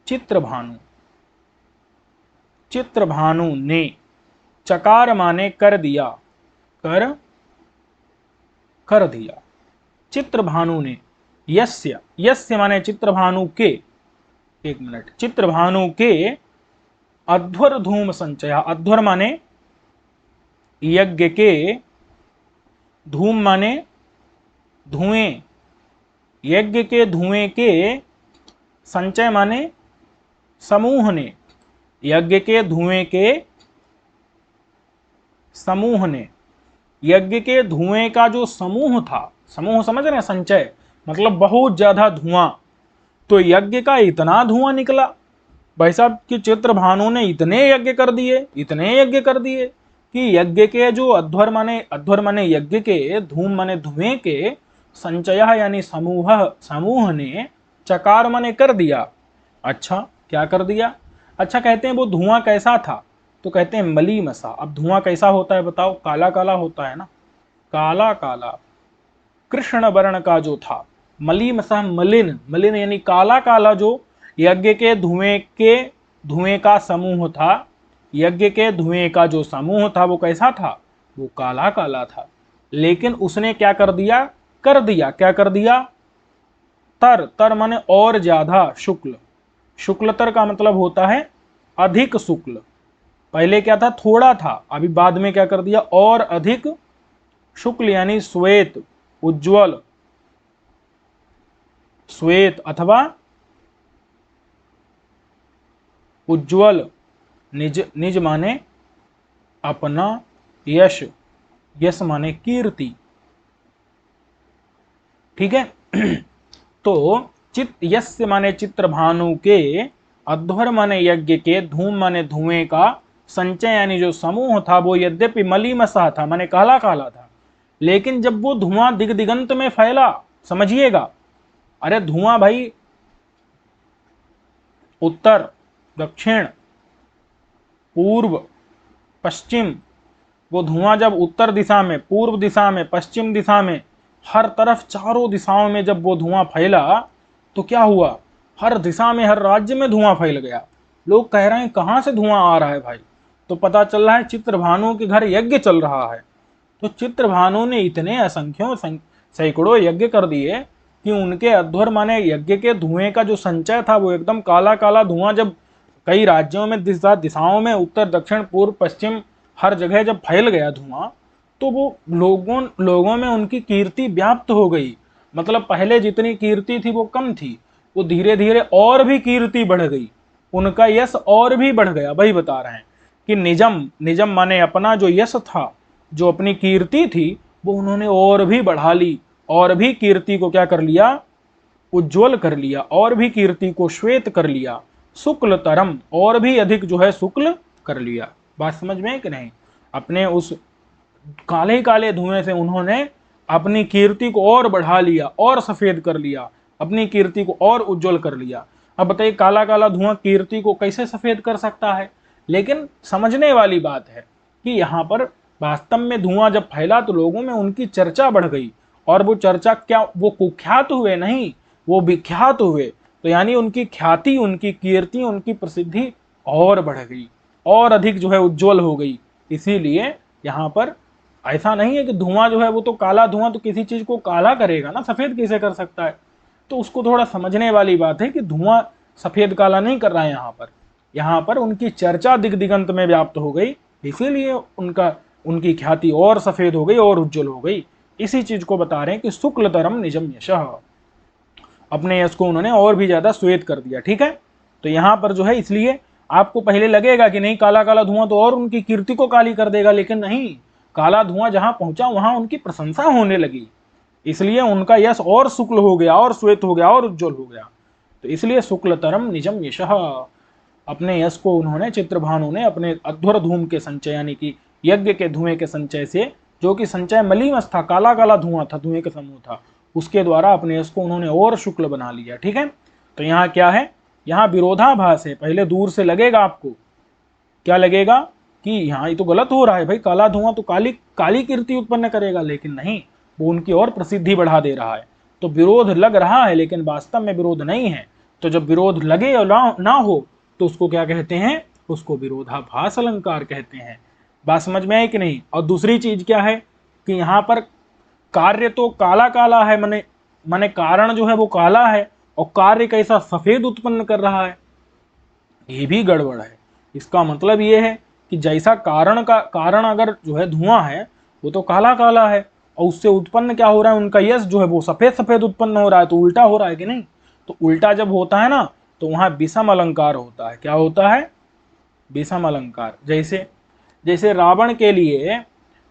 चित्रभानु। चित्रभानु ने, चकार माने कर दिया, कर दिया। चित्रभानु ने, यस्य, यस्य माने चित्रभानु के, एक मिनट, चित्रभानु के अध्वर धूम संचय, अध्वर माने यज्ञ के, धूम माने धुएं, यज्ञ के धुएं के, संचय माने समूह ने, यज्ञ के धुएं के समूह ने, यज्ञ के धुएं का जो समूह था, समूह समझ रहे हैं, संचय मतलब बहुत ज्यादा धुआं, तो यज्ञ का इतना धुआं निकला भाई साहब कि चित्रभानु ने इतने यज्ञ कर दिए, इतने यज्ञ कर दिए कि यज्ञ के जो अध्वर माने यज्ञ के, धूम माने धुएं के, संचय यानी समूह ने, चकार माने कर दिया। अच्छा क्या कर दिया? अच्छा कहते हैं वो धुआं कैसा था? तो कहते हैं मलीमसा। अब धुआं कैसा होता है बताओ? काला काला होता है ना, काला काला कृष्ण वर्ण का जो था। मलीमसा मलिन, मलिन यानी काला काला, जो यज्ञ के धुएं का समूह था, यज्ञ के धुएं का जो समूह था वो कैसा था? वो काला काला था। लेकिन उसने क्या कर दिया? कर दिया, क्या कर दिया? तर, तर माने और ज्यादा, शुक्ल, शुक्लतर का मतलब होता है अधिक शुक्ल। पहले क्या था? थोड़ा था, अभी बाद में क्या कर दिया? और अधिक शुक्ल यानी श्वेत, उज्ज्वल, श्वेत अथवा उज्ज्वल। निज, निज माने अपना, यश, यश माने कीर्ति, ठीक है। तो यस्य माने चित्रभानु के, अध्वर माने यज्ञ के, धूम माने धुएं का, संचय यानी जो समूह था वो यद्यपि मलीमसा था, माने काला काला था, लेकिन जब वो धुआं दिग दिगंत में फैला, समझिएगा, अरे धुआं भाई उत्तर, दक्षिण, पूर्व, पश्चिम, वो धुआं जब उत्तर दिशा में, पूर्व दिशा में, पश्चिम दिशा में, हर तरफ चारों दिशाओं में जब वो धुआं फैला तो क्या हुआ? हर दिशा में, हर राज्य में धुआं फैल गया। लोग कह रहे हैं कहां से धुआं आ रहा है भाई? तो पता चल रहा है चित्रभानु के घर यज्ञ चल रहा है। तो चित्रभानु ने इतने असंख्यों सैकड़ों यज्ञ कर दिए कि उनके अध्वर माने यज्ञ के धुएं का जो संचय था वो एकदम काला काला धुआं जब कई राज्यों में, दिशाओं में, उत्तर, दक्षिण, पूर्व, पश्चिम, हर जगह जब फैल गया धुआं, तो वो लोगों में उनकी कीर्ति व्याप्त हो गई। मतलब पहले जितनी कीर्ति थी वो कम थी, वो धीरे धीरे और भी कीर्ति बढ़ गई, उनका यश और भी बढ़ गया। वही बता रहे हैं कि निजम, निजम माने अपना जो यश था, जो अपनी कीर्ति थी, वो उन्होंने और भी बढ़ा ली, और भी कीर्ति को क्या कर लिया? उज्ज्वल कर लिया, और भी कीर्ति को श्वेत कर लिया, शुक्ल तरम, और भी अधिक जो है शुक्ल कर लिया। बात समझ में है कि नहीं? अपने उस काले काले धुएं से उन्होंने अपनी कीर्ति को और बढ़ा लिया, और सफेद कर लिया, अपनी कीर्ति को और उज्जवल कर लिया। अब बताइए काला काला धुआं कीर्ति को कैसे सफेद कर सकता है? लेकिन समझने वाली बात है कि यहाँ पर वास्तव में धुआं जब फैला तो लोगों में उनकी चर्चा बढ़ गई, और वो चर्चा क्या, वो कुख्यात हुए नहीं, वो विख्यात हुए। तो यानी उनकी ख्याति, उनकी कीर्ति, उनकी प्रसिद्धि और बढ़ गई, और अधिक जो है उज्जवल हो गई। इसीलिए यहाँ पर ऐसा नहीं है कि धुआं जो है वो तो काला धुआं तो किसी चीज को काला करेगा ना, सफेद कैसे कर सकता है? तो उसको थोड़ा समझने वाली बात है कि धुआं सफेद काला नहीं कर रहा है। यहाँ पर उनकी चर्चा दिग दिगंत में व्याप्त हो गई, इसीलिए उनकी ख्याति और सफेद हो गई और उज्जवल हो गई। इसी चीज को बता रहे हैं कि शुक्लतरम निजम यशः, अपने यश को उन्होंने और भी ज्यादा श्वेत कर दिया। ठीक है, तो यहाँ पर जो है, इसलिए आपको पहले लगेगा कि नहीं काला काला धुआं तो और उनकी कीर्ति को काली कर देगा, लेकिन नहीं, काला धुआं जहां पहुंचा वहां उनकी प्रशंसा होने लगी, इसलिए उनका यश और शुक्ल हो गया, और श्वेत हो गया, और उज्जवल हो गया। तो इसलिए शुक्लतरम निजम यशः, अपने यश को उन्होंने, चित्रभानु ने अपने अध्वर धूम के संचय यानी कि यज्ञ के धुएं के संचय से जो कि संचय मलीमस था, काला काला धुआं था, धुएं का समूह था, उसके द्वारा अपने यश को उन्होंने और शुक्ल बना लिया। ठीक है, तो यहाँ क्या है, यहाँ विरोधाभास है। पहले दूर से लगेगा आपको, क्या लगेगा कि यहाँ ये तो गलत हो रहा है भाई, काला धुआं तो काली काली कीर्ति उत्पन्न करेगा, लेकिन नहीं, वो उनकी और प्रसिद्धि बढ़ा दे रहा है। तो विरोध लग रहा है लेकिन वास्तव में विरोध नहीं है। तो जब विरोध लगे और ना हो तो उसको क्या कहते हैं, उसको विरोधाभास अलंकार कहते हैं। बात समझ में आई कि नहीं। और दूसरी चीज क्या है कि यहाँ पर कार्य तो काला काला है, माने कारण जो है वो काला है और कार्य कैसा सफेद उत्पन्न कर रहा है, ये भी गड़बड़ है। इसका मतलब ये है कि जैसा कारण अगर जो है धुआं है वो तो काला काला है और उससे उत्पन्न क्या हो रहा है, उनका यश जो है वो सफेद सफेद उत्पन्न हो रहा है, तो उल्टा हो रहा है कि नहीं। तो उल्टा जब होता है ना तो वहां विषम अलंकार होता है। क्या होता है, विषम अलंकार। जैसे जैसे रावण के लिए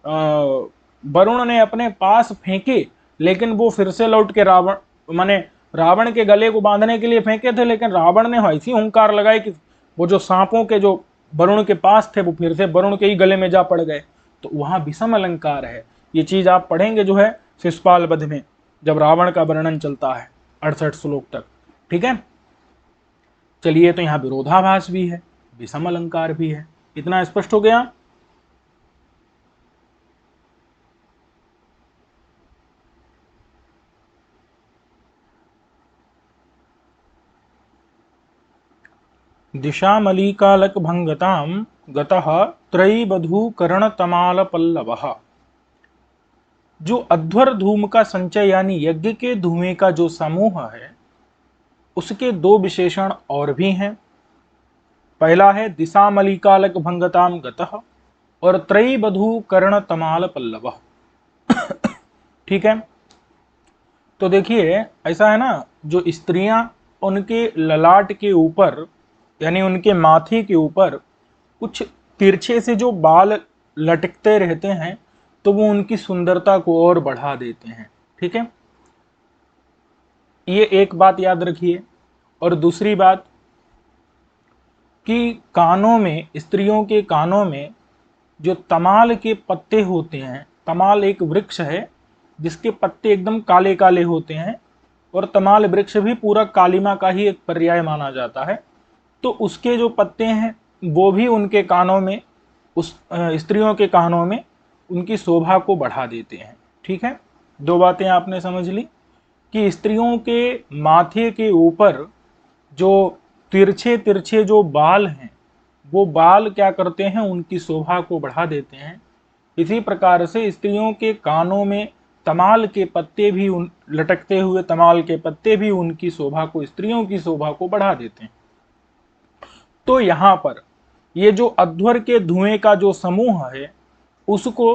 वरुण ने अपने पास फेंके, लेकिन वो फिर से लौट के रावण के गले को बांधने के लिए फेंके थे, लेकिन रावण ने ऐसी हुंकार लगाई कि वो जो सांपों के जो वरुण के पास थे वो फिर से वरुण के ही गले में जा पड़ गए। तो वहां विषम अलंकार है। ये चीज आप पढ़ेंगे जो है शिशुपाल वध में, जब रावण का वर्णन चलता है 68 श्लोक तक। ठीक है, चलिए, तो यहाँ विरोधाभास भी है, विषम अलंकार भी है। इतना स्पष्ट हो गया। दिशामलीकालक भंगताम गतः त्रयीबधू कर्ण तमाल पल्लवः। जो अध्वर धूम का संचय यानी यज्ञ के धुएं का जो समूह है, उसके दो विशेषण और भी हैं। पहला है दिशामलीकालक भंगताम गतः और त्रयीबधू कर्ण तमाल पल्लवः। ठीक है, तो देखिए ऐसा है ना, जो स्त्रियां उनके ललाट के ऊपर यानी उनके माथे के ऊपर कुछ तिरछे से जो बाल लटकते रहते हैं तो वो उनकी सुंदरता को और बढ़ा देते हैं। ठीक है, ये एक बात याद रखिए। और दूसरी बात कि कानों में, स्त्रियों के कानों में जो तमाल के पत्ते होते हैं, तमाल एक वृक्ष है जिसके पत्ते एकदम काले काले होते हैं, और तमाल वृक्ष भी पूरा कालिमा का ही एक पर्याय माना जाता है। तो उसके जो पत्ते हैं वो भी उनके कानों में, उस स्त्रियों के कानों में उनकी शोभा को बढ़ा देते हैं। ठीक है, दो बातें आपने समझ ली कि स्त्रियों के माथे के ऊपर जो तिरछे तिरछे जो बाल हैं वो बाल क्या करते हैं, उनकी शोभा को बढ़ा देते हैं। इसी प्रकार से स्त्रियों के कानों में तमाल के पत्ते भी लटकते हुए तमाल के पत्ते भी उनकी शोभा को, स्त्रियों की शोभा को बढ़ा देते हैं। तो यहां पर ये जो अध्वर के धुएं का जो समूह है उसको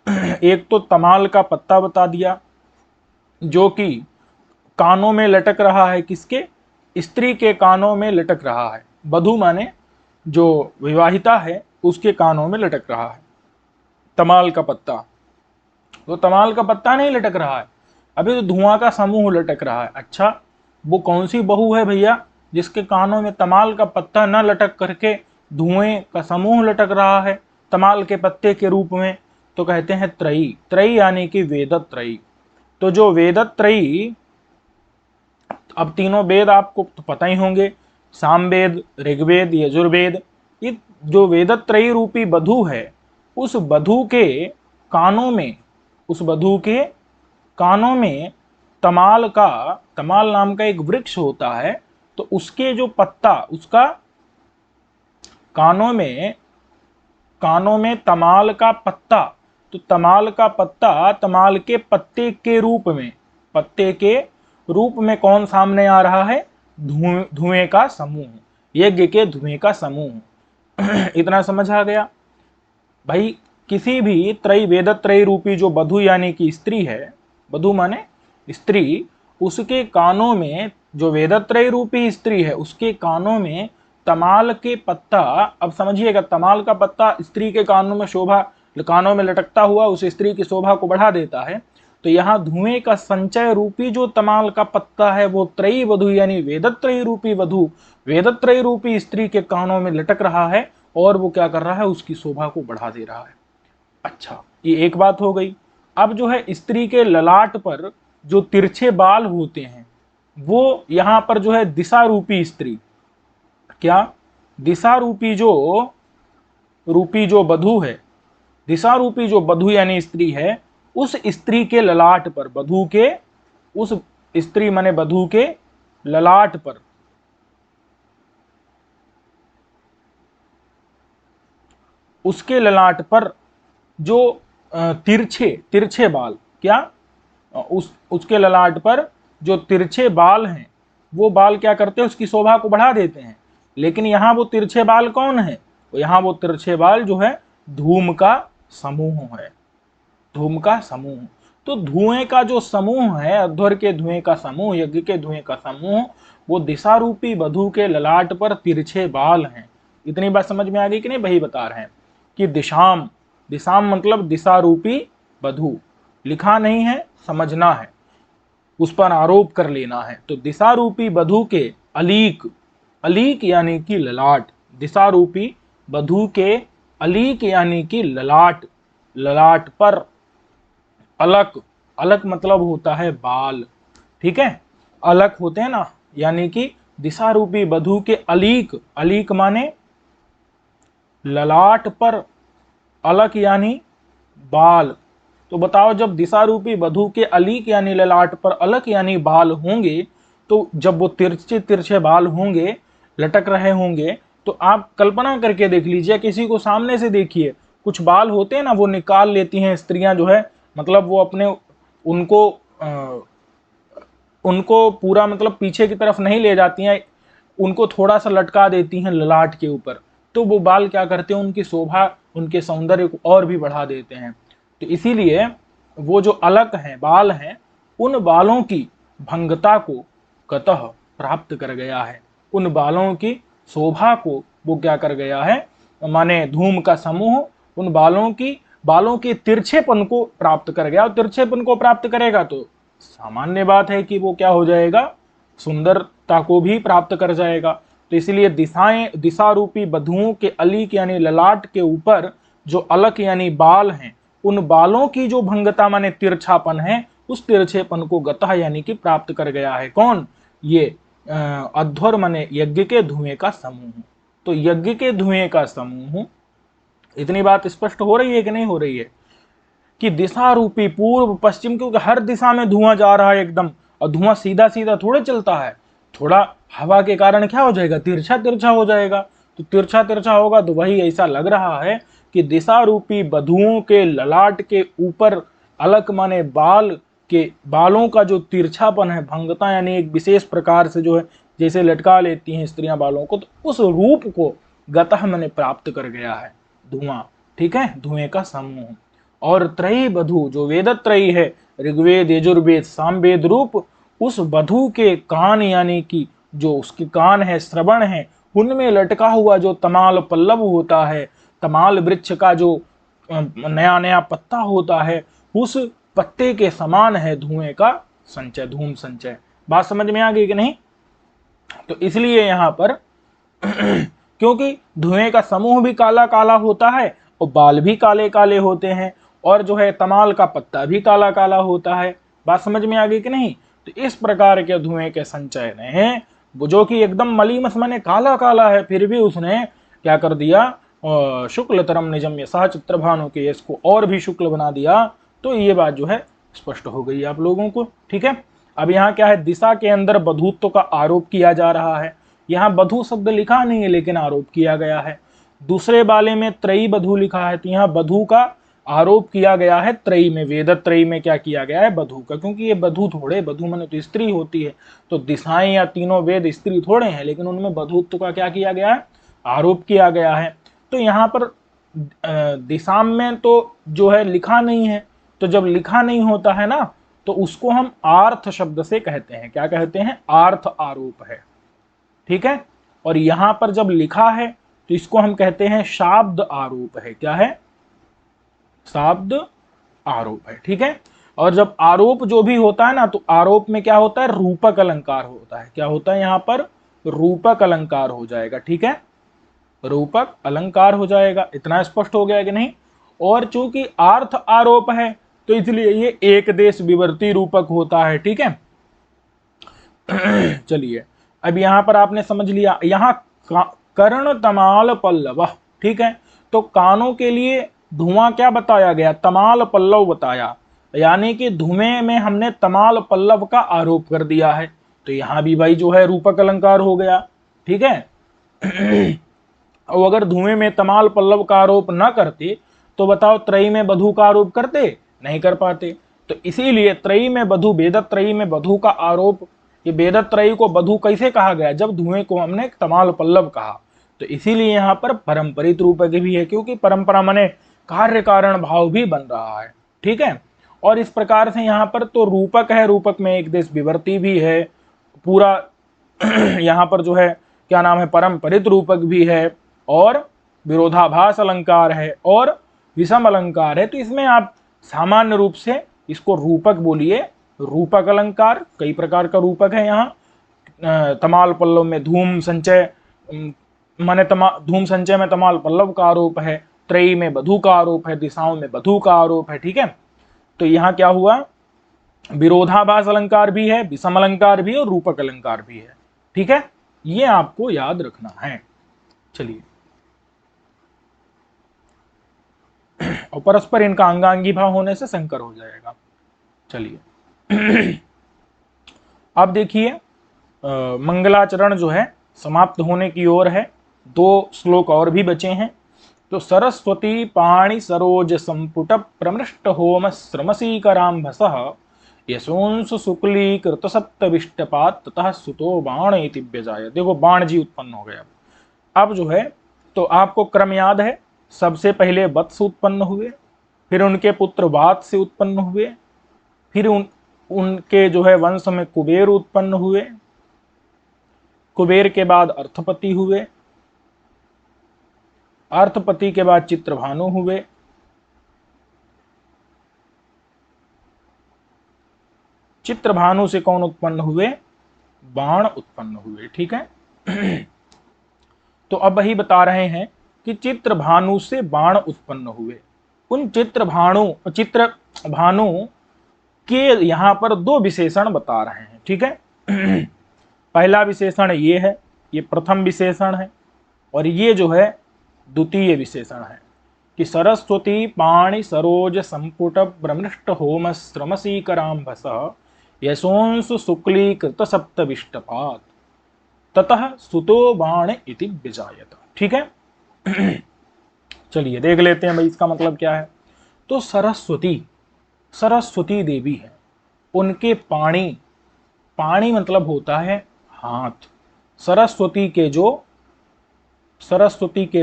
एक तो तमाल का पत्ता बता दिया जो कि कानों में लटक रहा है, किसके, स्त्री के कानों में लटक रहा है। वधू माने जो विवाहिता है उसके कानों में लटक रहा है तमाल का पत्ता। तो तमाल का पत्ता नहीं लटक रहा है, अभी तो धुआं का समूह लटक रहा है। अच्छा, वो कौन सी बहू है भैया जिसके कानों में तमाल का पत्ता न लटक करके धुएं का समूह लटक रहा है तमाल के पत्ते के रूप में? तो कहते हैं त्रयी। त्रयी यानी कि वेदत्रयी। तो जो वेदत्रयी, अब तीनों वेद आपको तो पता ही होंगे, सामवेद, ऋग्वेद, यजुर्वेद। ये जो वेदत्रयी रूपी वधू है, उस वधू के कानों में, उस वधू के कानों में तमाल नाम का एक वृक्ष होता है। तो उसके जो पत्ता, उसका कानों में तमाल का पत्ता, तो तमाल का पत्ता तमाल के पत्ते के रूप में कौन सामने आ रहा है, धुएं का समूह, यज्ञ के धुएं का समूह। इतना समझ आ गया भाई। किसी भी वेदत्रयी रूपी जो वधू यानी कि स्त्री है, वधू माने स्त्री, उसके कानों में, जो वेदत्रयी रूपी स्त्री है उसके कानों में तमाल के पत्ता, अब समझिएगा, तमाल का पत्ता स्त्री के कानों में लटकता हुआ उस स्त्री की शोभा को बढ़ा देता है। तो यहाँ धुएं का संचय रूपी जो तमाल का पत्ता है वो त्रयी वधू यानी वेदत्रयी रूपी वधू, वेदत्रयी रूपी स्त्री के कानों में लटक रहा है और वो क्या कर रहा है, उसकी शोभा को बढ़ा दे रहा है। अच्छा, ये एक बात हो गई। अब जो है स्त्री के ललाट पर जो तिरछे बाल होते हैं वो यहां पर जो है दिशा रूपी स्त्री, क्या दिशा रूपी जो बधू है, दिशा रूपी जो बधू यानी स्त्री है, उस स्त्री के ललाट पर, बधू के, उस स्त्री माने बधू के ललाट पर, उसके ललाट पर जो तिरछे तिरछे बाल, क्या उसके ललाट पर जो तिरछे बाल हैं वो बाल क्या करते हैं, उसकी शोभा को बढ़ा देते हैं। लेकिन यहां वो तिरछे बाल कौन है, तो यहां वो तिरछे बाल जो है धूम का समूह है, धूम का समूह। तो धुएं का जो समूह है, अध्वर के धुएं का समूह, यज्ञ के धुएं का समूह, वो दिशा रूपी बधू के ललाट पर तिरछे बाल हैं। इतनी बात समझ में आ गई कि नहीं? वही बता रहे हैं कि दिशाम, दिशाम मतलब दिशा रूपी बधू, लिखा नहीं है, समझना है, उस पर आरोप कर लेना है। तो दिशा रूपी बधू के अलीक, अलीक यानी कि ललाट, दिशा रूपी बधू के अलीक यानी कि ललाट, ललाट पर अलक, अलक मतलब होता है बाल, ठीक है, अलक होते हैं ना, यानी कि दिशा रूपी बधू के अलीक, अलीक माने ललाट पर, अलक यानी बाल। तो बताओ, जब दिशा रूपी बधू के अलीक यानी ललाट पर अलक यानी बाल होंगे, तो जब वो तिरछे तिरछे बाल होंगे, लटक रहे होंगे, तो आप कल्पना करके देख लीजिए, किसी को सामने से देखिए, कुछ बाल होते हैं ना वो निकाल लेती हैं स्त्रियां जो है, मतलब वो अपने उनको उनको पूरा मतलब पीछे की तरफ नहीं ले जाती हैं, उनको थोड़ा सा लटका देती हैं ललाट के ऊपर। तो वो बाल क्या करते हैं, उनकी शोभा, उनके सौंदर्य को और भी बढ़ा देते हैं। तो इसीलिए वो जो अलक हैं, बाल हैं, उन बालों की भंगता को कतः प्राप्त कर गया है, उन बालों की शोभा को वो क्या कर गया है, माने धूम का समूह उन बालों के तिरछेपन को प्राप्त कर गया। और तिरछेपन को प्राप्त करेगा तो सामान्य बात है कि वो क्या हो जाएगा, सुंदरता को भी प्राप्त कर जाएगा। तो इसलिए दिशा रूपी बधुओं के अलीक यानी ललाट के ऊपर जो अलक यानी बाल हैं, उन बालों की जो भंगता माने तिरछापन है, उस तिरछेपन को गतः यानी कि प्राप्त कर गया है। कौन? ये अध्वर माने यज्ञ के धुएं का समूह। तो यज्ञ के धुएं का समूह, इतनी बात स्पष्ट हो रही है कि नहीं हो रही है? कि दिशा रूपी पूर्व पश्चिम, क्योंकि हर दिशा में धुआं जा रहा है एकदम, और धुआं सीधा सीधा थोड़े चलता है, थोड़ा हवा के कारण क्या हो जाएगा, तिरछा तिरछा हो जाएगा। तो तिरछा तिरछा होगा तो वही ऐसा लग रहा है कि दिशा रूपी बधुओं के ललाट के ऊपर अलक माने बाल के, बालों का जो तिरछापन है, भंगता यानी एक विशेष प्रकार से जो है जैसे लटका लेती हैं स्त्रियां बालों को, तो उस रूप को गतः मैंने प्राप्त कर गया है धुआं, ठीक है, धुएं का समूह। और त्रयी बधू जो वेदत्रयी है, ऋग्वेद यजुर्वेद सामवेद रूप, उस बधू के कान यानी कि जो उसके कान है, श्रवण है, उनमें लटका हुआ जो तमाल पल्लव होता है, तमाल वृक्ष का जो नया नया पत्ता होता है, उस पत्ते के समान है धुएं का संचय, धूम संचय। बात समझ में आ गई कि नहीं? तो इसलिए यहां पर क्योंकि धुएं का समूह भी काला काला होता है और बाल भी काले काले होते हैं, और जो है तमाल का पत्ता भी काला काला होता है। बात समझ में आ गई कि नहीं? तो इस प्रकार के धुएं के संचय ने, जो कि एकदम मलीमस माने काला काला है, फिर भी उसने क्या कर दिया, शुक्ल तरम निजम यशा चित्रभानु के यश को और भी शुक्ल बना दिया। तो ये बात जो है स्पष्ट हो गई आप लोगों को, ठीक है। अब यहाँ क्या है, दिशा के अंदर बधूत्व का आरोप किया जा रहा है। यहाँ बधू शब्द लिखा नहीं है लेकिन आरोप किया गया है। दूसरे बाले में त्रयी बधू लिखा है, तो यहाँ बधू का आरोप किया गया है त्रयी में, वेद त्रयी में क्या किया गया है, बधू का। क्योंकि ये बधू थोड़े, बधू माने तो स्त्री होती है, तो दिशाएं या तीनों वेद स्त्री थोड़े हैं, लेकिन उनमें बधूत्व का क्या किया गया है, आरोप किया गया है। तो यहाँ पर दिशा में तो जो है लिखा नहीं है, तो जब लिखा नहीं होता है ना, तो उसको हम आर्थ शब्द से कहते हैं। क्या कहते हैं? आर्थ आरोप है, ठीक है। और यहां पर जब लिखा है तो इसको हम कहते हैं शाब्द आरोप है। क्या है? शाब्द आरोप है, ठीक है। और जब आरोप जो भी होता है ना, तो आरोप में क्या होता है, रूपक अलंकार होता है। क्या होता है यहां पर? रूपक अलंकार हो जाएगा, ठीक है, रूपक अलंकार हो जाएगा। इतना स्पष्ट हो गया कि नहीं? और चूंकि अर्थ आरोप है तो इसलिए ये एक देश विवर्ती रूपक होता है। ठीक है, चलिए अब यहां पर आपने समझ लिया। यहां कर्ण तमाल पल्लव, ठीक है, तो कानों के लिए धुआं क्या बताया गया, तमाल पल्लव बताया, यानी कि धुएं में हमने तमाल पल्लव का आरोप कर दिया है। तो यहां भी भाई जो है रूपक अलंकार हो गया। ठीक है, और अगर धुएं में तमाल पल्लव का आरोप ना करते तो बताओ त्रयी में बधु का आरोप करते, नहीं कर पाते। तो इसीलिए त्रयी में बधु, वेदत त्रयी में बधु का आरोप, ये वेदत त्रयी को बधु कैसे कहा गया, जब धुएं को हमने तमाल पल्लव कहा। तो इसीलिए यहाँ पर परंपरित रूपक भी है, क्योंकि परंपरा माने कार्य कारण भाव भी बन रहा है। ठीक है, और इस प्रकार से यहाँ पर तो रूपक है, रूपक में एक देश विवर्ती भी है पूरा यहाँ पर जो है क्या नाम है, परंपरित रूपक भी है, और विरोधाभास अलंकार है, और विषम अलंकार है। तो इसमें आप सामान्य रूप से इसको रूपक बोलिए, रूपक अलंकार। कई प्रकार का रूपक है यहाँ। तमाल पल्लव में धूम संचय माने धूम संचय में तमाल पल्लव का आरोप है, त्रयी में बधु का आरोप है, दिशाओं में बधु का आरोप है। ठीक है, तो यहाँ क्या हुआ, विरोधाभास अलंकार भी है, विषम अलंकार भी और रूपक अलंकार भी है। ठीक है, ये आपको याद रखना है। चलिए, और परस्पर इनका अंगांगी भाव होने से संकर हो जाएगा। चलिए अब देखिए मंगलाचरण जो है समाप्त होने की ओर है, 2 श्लोक और भी बचे हैं। तो सरस्वती पाणि सरोज संपुट प्रमृष्ट होम श्रमसीकरांभसः यशोंस शुक्ली कृत सप्तविष्टपात ततः सुतो बाण इति व्यजाय। देखो बाण जी उत्पन्न हो गया। अब जो है तो आपको क्रम याद है, सबसे पहले वत्स उत्पन्न हुए, फिर उनके पुत्र वात से उत्पन्न हुए, फिर उनके जो है वंश में कुबेर उत्पन्न हुए, कुबेर के बाद अर्थपति हुए, अर्थपति के बाद चित्रभानु हुए, चित्रभानु से कौन उत्पन्न हुए, बाण उत्पन्न हुए। ठीक है, तो अब वही बता रहे हैं कि चित्रभानु से बाण उत्पन्न हुए। उन चित्रभानु के यहां पर 2 विशेषण बता रहे हैं। ठीक है, पहला विशेषण ये है, ये प्रथम विशेषण है, और ये जो है द्वितीय विशेषण है कि सरस्वती पाणि सरोज संपुट ब्रह्मष्ट होम श्रमसीकरांभसः यशोंस शुक्ली कृत सप्तविष्टपात ततः सुतो बाण इति विजायत। ठीक है, चलिए देख लेते हैं भाई इसका मतलब क्या है। तो सरस्वती, सरस्वती देवी है, उनके पाणी, पाणी मतलब होता है हाथ, सरस्वती के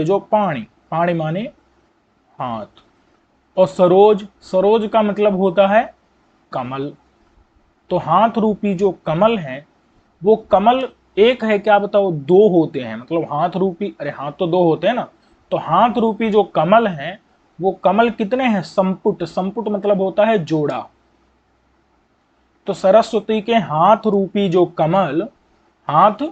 जो पाणी, पाणी माने हाथ, और सरोज, सरोज का मतलब होता है कमल। तो हाथ रूपी जो कमल है, वो कमल एक है क्या बताओ, 2 होते हैं, मतलब हाथ रूपी, अरे हाथ तो 2 होते हैं ना, तो हाथ रूपी जो कमल है वो कमल कितने हैं, संपुट, संपुट मतलब होता है जोड़ा। तो सरस्वती के हाथ रूपी जो कमल, हाथ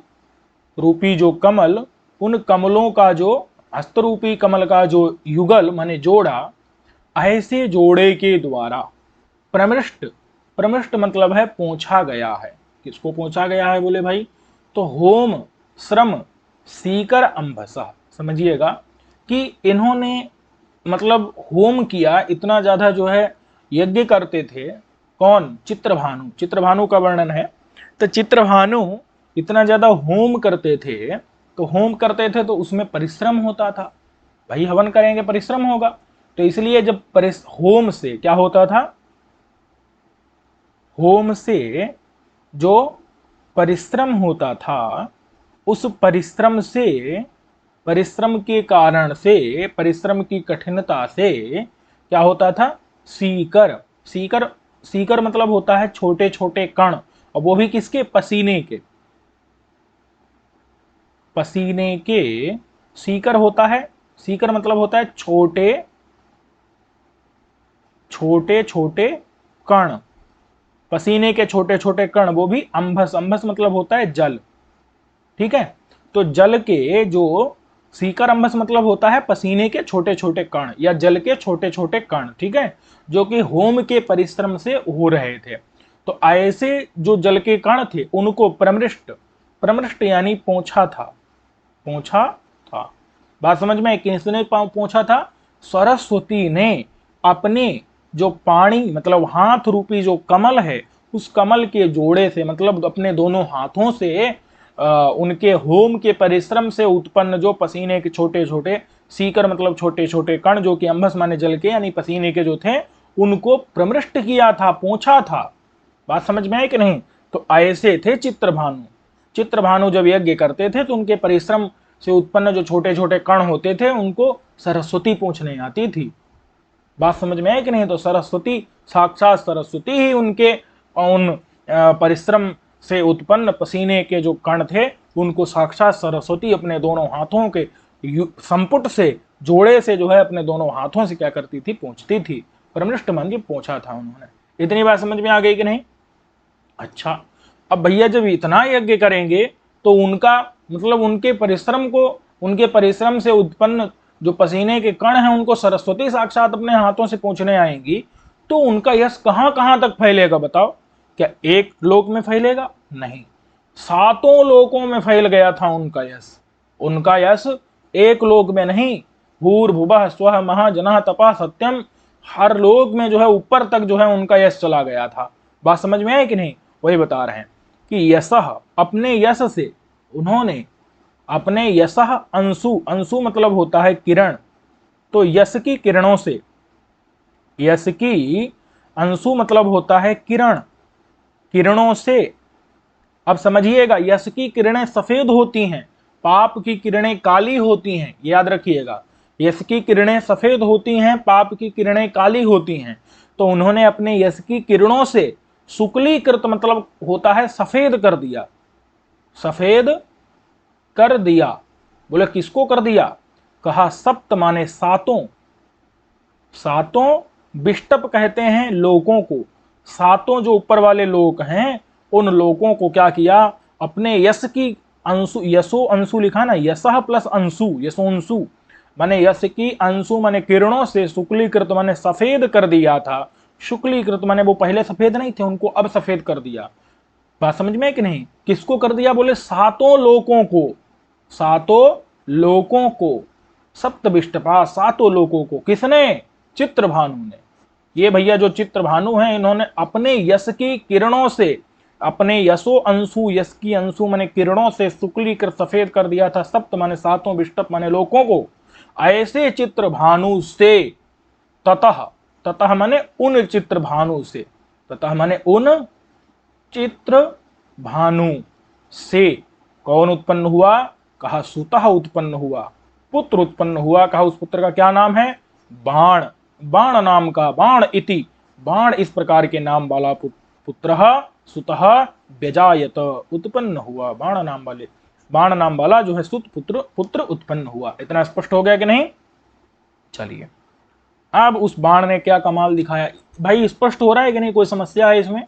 रूपी जो कमल, उन कमलों का जो हस्तरूपी कमल का जो युगल माने जोड़ा, ऐसे जोड़े के द्वारा प्रमृष्ट, प्रमृष्ट मतलब है पोंछा गया है। किसको पोंछा गया है बोले भाई, तो होम श्रम सीकर अंभसा, समझिएगा कि इन्होंने मतलब होम किया, इतना ज्यादा जो है यज्ञ करते थे। कौन, चित्रभानु, चित्रभानु का वर्णन है। तो चित्रभानु इतना ज्यादा होम करते थे, तो होम करते थे तो उसमें परिश्रम होता था, भाई हवन करेंगे परिश्रम होगा। तो इसलिए जब होम से क्या होता था, होम से जो परिश्रम होता था, उस परिश्रम से, परिश्रम के कारण से, परिश्रम की कठिनता से क्या होता था, सीकर, सीकर, सीकर मतलब होता है छोटे छोटे कण, और वो भी किसके, पसीने के, पसीने के सीकर होता है। सीकर मतलब होता है छोटे छोटे छोटे कण, पसीने के छोटे छोटे कण, वो भी अंभस, अंभस मतलब होता है जल। ठीक है, तो जल के जो सीकर अम्भस मतलब होता है पसीने के छोटे छोटे कण या जल के छोटे छोटे कण, ठीक है, जो कि होम के परिश्रम से हो रहे थे। तो ऐसे जो जल के कण थे उनको प्रमृष्ट, प्रमृष्ट यानी पोंछा था, पोंछा था। बात समझ में? किसने पोंछा था? सरस्वती ने अपने जो पाणी मतलब हाथ रूपी जो कमल है उस कमल के जोड़े से, मतलब अपने दोनों हाथों से उनके होम के परिश्रम से उत्पन्न जो पसीने के छोटे छोटे, सीकर मतलब छोटे छोटे कण, जो कि अम्भस माने जल के यानी पसीने के जो थे, उनको प्रमृष्ट किया था, पोंछा था। बात समझ में आई कि नहीं? तो ऐसे थे चित्रभानु। चित्रभानु जब यज्ञ करते थे तो उनके परिश्रम से उत्पन्न जो छोटे छोटे कण होते थे उनको सरस्वती पोंछने आती थी। बात समझ में आई कि नहीं? तो सरस्वती, साक्षात सरस्वती ही उनके उन परिश्रम से उत्पन्न पसीने के जो कण थे उनको साक्षात सरस्वती अपने दोनों हाथों के संपुट से, जोड़े से जो है अपने दोनों हाथों से क्या करती थी? पोंछती थी। परमृष्ट मान के पोंछा था उन्होंने। इतनी बात समझ में आ गई कि नहीं? अच्छा, अब भैया जब इतना यज्ञ करेंगे तो उनका मतलब उनके परिश्रम को, उनके परिश्रम से उत्पन्न जो पसीने के कण हैं उनको सरस्वती साक्षात अपने हाथों से पोंछने आएंगी, तो उनका यश कहां कहां तक फैलेगा बताओ? क्या एक लोक में फैलेगा? नहीं, सातों लोकों में फैल गया था उनका यश। उनका यश एक लोक में नहीं, भूर्भुवः स्वः महाजनः तपः सत्यम, हर लोक में जो है ऊपर तक जो है उनका यश चला गया था। बात समझ में है कि नहीं? वही बता रहे हैं कि यशः, अपने यश से उन्होंने, अपने यशः अंशु, अंशु मतलब होता है किरण, तो यश की किरणों से, यश की अंशु मतलब होता है किरण, किरणों से। अब समझिएगा, यश की किरणें सफेद होती हैं, पाप की किरणें काली होती हैं, याद रखिएगा। यश की किरणें सफेद होती हैं, पाप की किरणें काली होती हैं। तो उन्होंने अपने यश की किरणों से शुक्लीकृत मतलब होता है सफेद कर दिया, सफेद कर दिया। बोले किसको कर दिया? कहा सप्त माने सातों, सातों विष्टप कहते हैं लोकों को, सातों जो ऊपर वाले लोक हैं उन लोकों को क्या किया? अपने यश की अंशु, यशो अंशु लिखा ना, यशः प्लस अंशु, यशोंशु माने यश की अंशु माने किरणों से शुक्लीकृत माने सफेद कर दिया था। शुक्लीकृत माने वो पहले सफेद नहीं थे, उनको अब सफेद कर दिया। बात समझ में है कि नहीं? किसको कर दिया? बोले सातों लोकों को, सातों लोकों को, सप्तविष्टपा, सातों लोकों को। किसने? चित्रभानु ने। ये भैया जो चित्रभानु हैं इन्होंने अपने यश की किरणों से, अपने यशो अंशु, यश की अंशु माने किरणों से शुक्लीकृत सफेद कर दिया था, सप्त माने सातों, विष्टप माने लोकों को। ऐसे चित्रभानु से, ततः, ततः माने उन चित्रभानु से, ततः माने उन चित्रभानु से कौन उत्पन्न हुआ? कहा सुतः उत्पन्न हुआ, पुत्र उत्पन्न हुआ। कहा उस पुत्र का क्या नाम है? बाण, बाण नाम का, बाण इति, बाण इस प्रकार के नाम वाला पुत्र सुतः व्यजायत, उत्पन्न हुआ। बाण नाम वाले, बाण नाम वाला जो है सुत पुत्र, पुत्र उत्पन्न हुआ। इतना स्पष्ट हो गया कि नहीं? चलिए, अब उस बाण ने क्या कमाल दिखाया भाई, स्पष्ट हो रहा है कि नहीं? कोई समस्या है इसमें?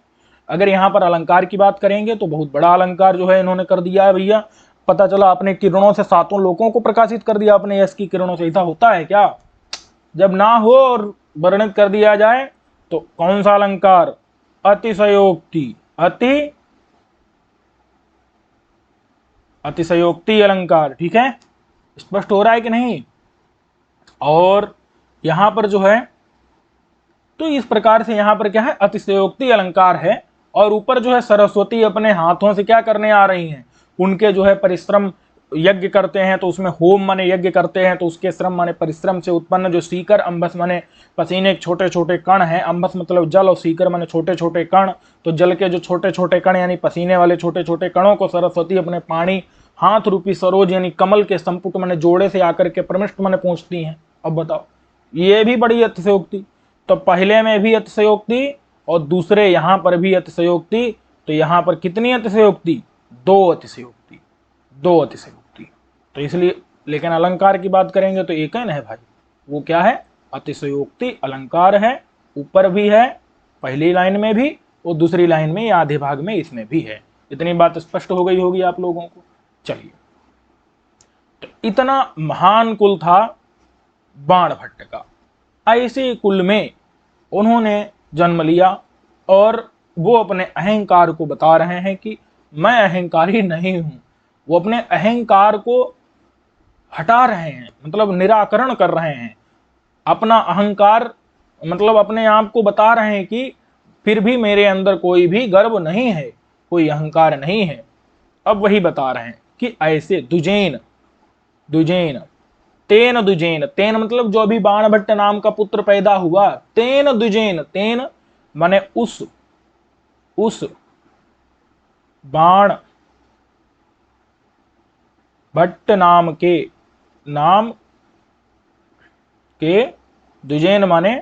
अगर यहां पर अलंकार की बात करेंगे तो बहुत बड़ा अलंकार जो है इन्होंने कर दिया है भैया। पता चला अपने किरणों से सातों लोकों को प्रकाशित कर दिया, अपने यश की किरणों से। ऐसा होता है क्या? जब ना हो और वर्णित कर दिया जाए तो कौन सा अलंकार? अतिशयोक्ति, अतिशयोक्ति अलंकार। ठीक है, स्पष्ट हो रहा है कि नहीं? और यहां पर जो है तो इस प्रकार से यहां पर क्या है? अतिशयोक्ति अलंकार है। और ऊपर जो है सरस्वती अपने हाथों से क्या करने आ रही हैं? उनके जो है परिश्रम, यज्ञ करते हैं तो उसमें होम माने यज्ञ करते हैं तो उसके श्रम माने परिश्रम से उत्पन्न जो सीकर, अम्भस माने पसीने के छोटे छोटे कण हैं, अम्भस मतलब जल और सीकर माने छोटे छोटे कण, तो जल के जो छोटे छोटे कण यानी पसीने वाले छोटे छोटे कणों को सरस्वती अपने पानी हाथ रूपी सरोज यानी कमल के संपुट माने जोड़े से आकर के प्रमिष्ट माने पहुंचती हैं। अब बताओ, ये भी बड़ी अतिशयोक्ति। तो पहले में भी अतिशयोक्ति और दूसरे यहां पर भी अतिशयोक्ति। तो यहां पर कितनी अतिशयोक्ति? दो अतिशयोक्ति, दो अतिशयोक्ति। तो इसलिए, लेकिन अलंकार की बात करेंगे तो एक है ना भाई, वो क्या है? अतिशयोक्ति अलंकार है। ऊपर भी है, पहली लाइन में भी, और दूसरी लाइन में या आधे भाग में इसमें भी है। इतनी बात स्पष्ट हो गई होगी आप लोगों को। चलिए, इतना महान कुल था बाणभट्ट का। ऐसे कुल में उन्होंने जन्म लिया और वो अपने अहंकार को बता रहे हैं कि मैं अहंकारी नहीं हूं। वो अपने अहंकार को हटा रहे हैं, मतलब निराकरण कर रहे हैं। अपना अहंकार मतलब अपने आप को बता रहे हैं कि फिर भी मेरे अंदर कोई भी गर्व नहीं है, कोई अहंकार नहीं है। अब वही बता रहे हैं कि ऐसे दुजेन, दुजेन, तेन दुजेन, तेन मतलब जो अभी बाणभट्ट नाम का पुत्र पैदा हुआ, तेन दुजेन, तेन माने उस बाण भट्ट नाम के दुजेन माने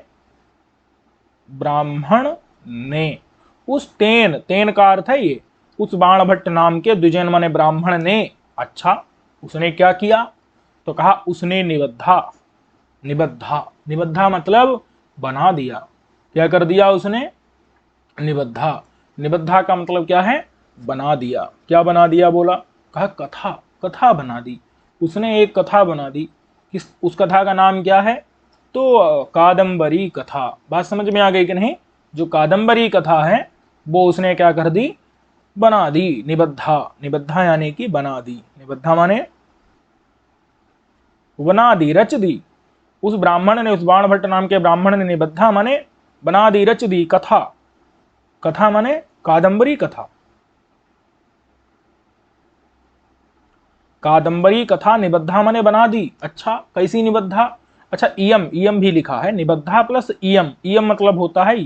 ब्राह्मण ने, उस तेन, तेन का अर्थ है ये, उस बाणभट्ट नाम के द्विजैन माने ब्राह्मण ने, अच्छा उसने क्या किया, तो कहा उसने निबद्धा, निबद्धा, निबद्धा मतलब बना दिया। क्या कर दिया उसने, निबद्धा, निबद्धा का मतलब क्या है, बना दिया। क्या बना दिया बोला, कहा कथा, कथा बना दी। उसने एक कथा बना दी। किस, उस कथा का नाम क्या है, तो कादंबरी कथा। बात समझ में आ गई कि नहीं। जो कादंबरी कथा है वो उसने क्या कर दी, बना दी। निबद्धा, निबद्धा यानी कि बना दी, निबद्धा माने बना दी, रच दी। उस ब्राह्मण ने, उस बाणभट्ट नाम के ब्राह्मण ने, निबद्धा माने बना दी, रच दी, कथा, कथा माने कादंबरी कथा, कादंबरी कथा, निबद्धा माने बना दी। अच्छा कैसी निबद्धा, अच्छा इयम, इयम भी लिखा है, निबद्धा प्लस इयम, इयम मतलब होता है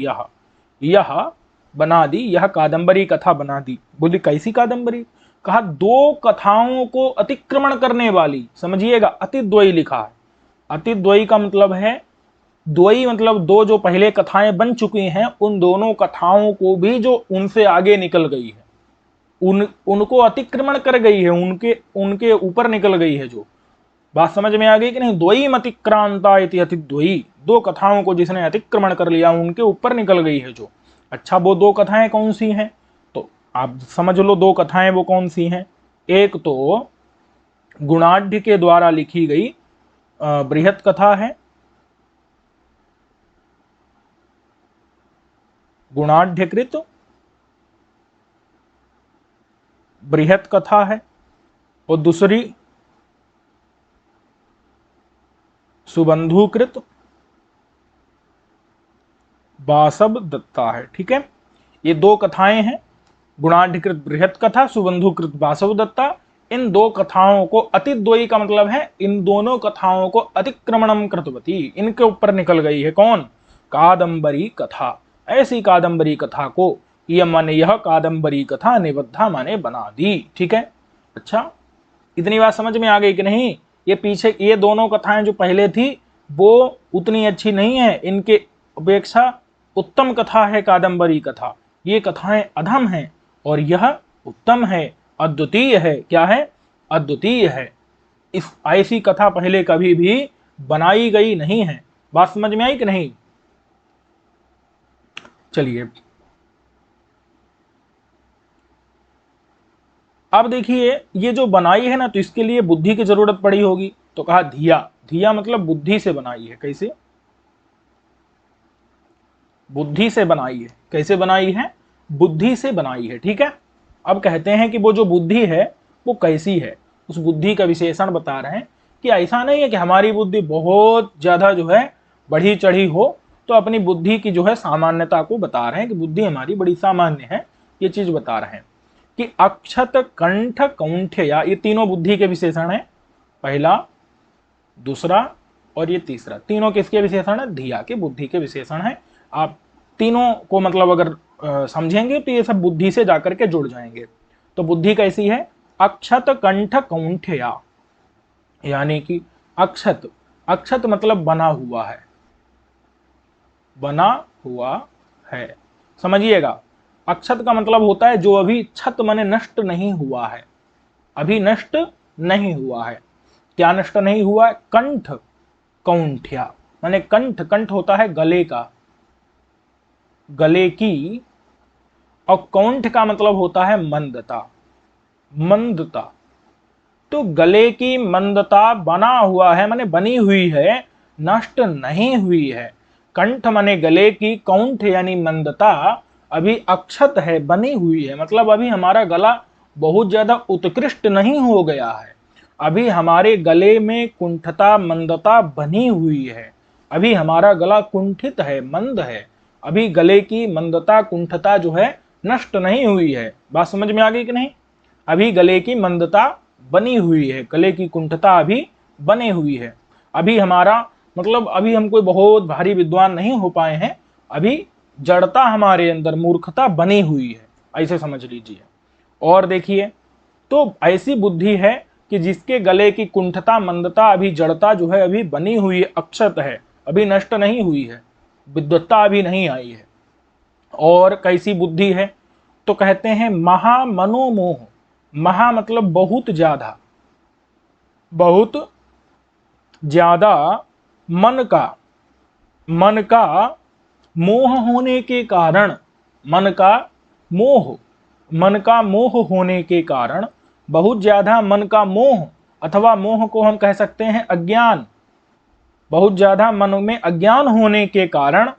यह बना दी, यह कादंबरी कथा बना दी। बोली कैसी कादंबरी, कहा दो कथाओं को अतिक्रमण करने वाली, समझिएगा अतिद्वयी लिखा है। अतिद्वयी का मतलब है, द्वयी मतलब दो जो पहले कथाएं बन चुकी हैं उन दोनों कथाओं को भी जो उनसे आगे निकल गई है, उनको अतिक्रमण कर गई है, उनके उनके ऊपर निकल गई है। जो बात समझ में आ गई कि नहीं, द्वयी अतिक्रांता इति अतिद्वयी, दो कथाओं को जिसने अतिक्रमण कर लिया उनके ऊपर निकल गई है जो। अच्छा वो दो कथाएं कौन सी हैं, तो आप समझ लो दो कथाएं वो कौन सी हैं। एक तो गुणाढ़ के द्वारा लिखी गई बृहत कथा है, गुणाढ़कृत बृहत कथा है, और दूसरी सुबंधुकृत बासव दत्ता है। ठीक है, ये दो कथाएं हैं, गुणाढ़कृत बृहत कथा, सुबंधुकृत बासव दत्ता। इन दो कथाओं को, अतिद्वयी का मतलब है इन दोनों कथाओं को अतिक्रमणम कृतवती, इनके ऊपर निकल गई है कौन, कादंबरी कथा। ऐसी कादंबरी कथा को, यह माने यह कादंबरी कथा, निबद्धा माने बना दी। ठीक है, अच्छा इतनी बात समझ में आ गई कि नहीं। ये पीछे ये दोनों कथाएं जो पहले थी वो उतनी अच्छी नहीं है, इनके अपेक्षा उत्तम कथा है कादंबरी कथा। ये कथाएं अधम हैं और यह उत्तम है, अद्वितीय है। क्या है, अद्वितीय है। इस ऐसी कथा पहले कभी भी बनाई गई नहीं है। बात समझ में आई कि नहीं। चलिए अब देखिए, ये जो बनाई है ना, तो इसके लिए बुद्धि की जरूरत पड़ी होगी। तो कहा धिया, धिया मतलब बुद्धि से बनाई है। कैसे, बुद्धि से बनाई है। कैसे बनाई है, बुद्धि से बनाई है। ठीक है, अब कहते हैं कि वो जो बुद्धि है वो कैसी है, उस बुद्धि का विशेषण बता रहे हैं कि ऐसा नहीं है कि हमारी बुद्धि बहुत ज्यादा जो है बढ़ी चढ़ी हो, तो अपनी बुद्धि की जो है सामान्यता को बता रहे हैं कि बुद्धि हमारी बड़ी सामान्य है। ये चीज बता रहे हैं कि अक्षत कंठ कौंठ्य, या ये तीनों बुद्धि के विशेषण है। पहला, दूसरा और ये तीसरा, तीनों किसके विशेषण है, धिया के, बुद्धि के विशेषण है। आप तीनों को मतलब अगर समझेंगे तो ये सब बुद्धि से जाकर के जुड़ जाएंगे। तो बुद्धि कैसी है, अक्षत कंठ कौंठ्या, यानी कि अक्षत, अक्षत मतलब बना हुआ है, बना हुआ है। समझिएगा, अक्षत का मतलब होता है जो अभी छत माने नष्ट नहीं हुआ है, अभी नष्ट नहीं हुआ है। क्या नष्ट नहीं हुआ है, कंठ, कौंठ्या माने कंठ, कंठ होता है गले का, गले की, और कौंठ का मतलब होता है मंदता, मंदता। तो गले की मंदता बना हुआ है माने बनी हुई है, नष्ट नहीं हुई है। कंठ माने गले की, कौंठ यानी मंदता अभी अक्षत है, बनी हुई है, मतलब अभी हमारा गला बहुत ज्यादा उत्कृष्ट नहीं हो गया है, अभी हमारे गले में कुंठता मंदता बनी हुई है, अभी हमारा गला कुंठित है, मंद है, अभी गले की मंदता कुंठता जो है नष्ट नहीं हुई है। बात समझ में आ गई कि नहीं? अभी गले की मंदता बनी हुई है, गले की कुंठता अभी बनी हुई है, अभी हमारा मतलब अभी हम कोई बहुत भारी विद्वान नहीं हो पाए हैं, अभी जड़ता हमारे अंदर, मूर्खता बनी हुई है, ऐसे समझ लीजिए। और देखिए, तो ऐसी बुद्धि है कि जिसके गले की कुंठता मंदता अभी जड़ता जो है अभी बनी हुई है, अक्षत है, अभी नष्ट नहीं हुई है, विद्वत्ता अभी नहीं आई है। और कैसी बुद्धि है? तो कहते हैं महामनोमोह। महा मतलब बहुत ज्यादा, बहुत ज्यादा मन का मोह होने के कारण, मन का मोह, मन का मोह होने के कारण, बहुत ज्यादा मन का मोह, अथवा मोह को हम कह सकते हैं अज्ञान, बहुत ज्यादा मन में अज्ञान होने के कारण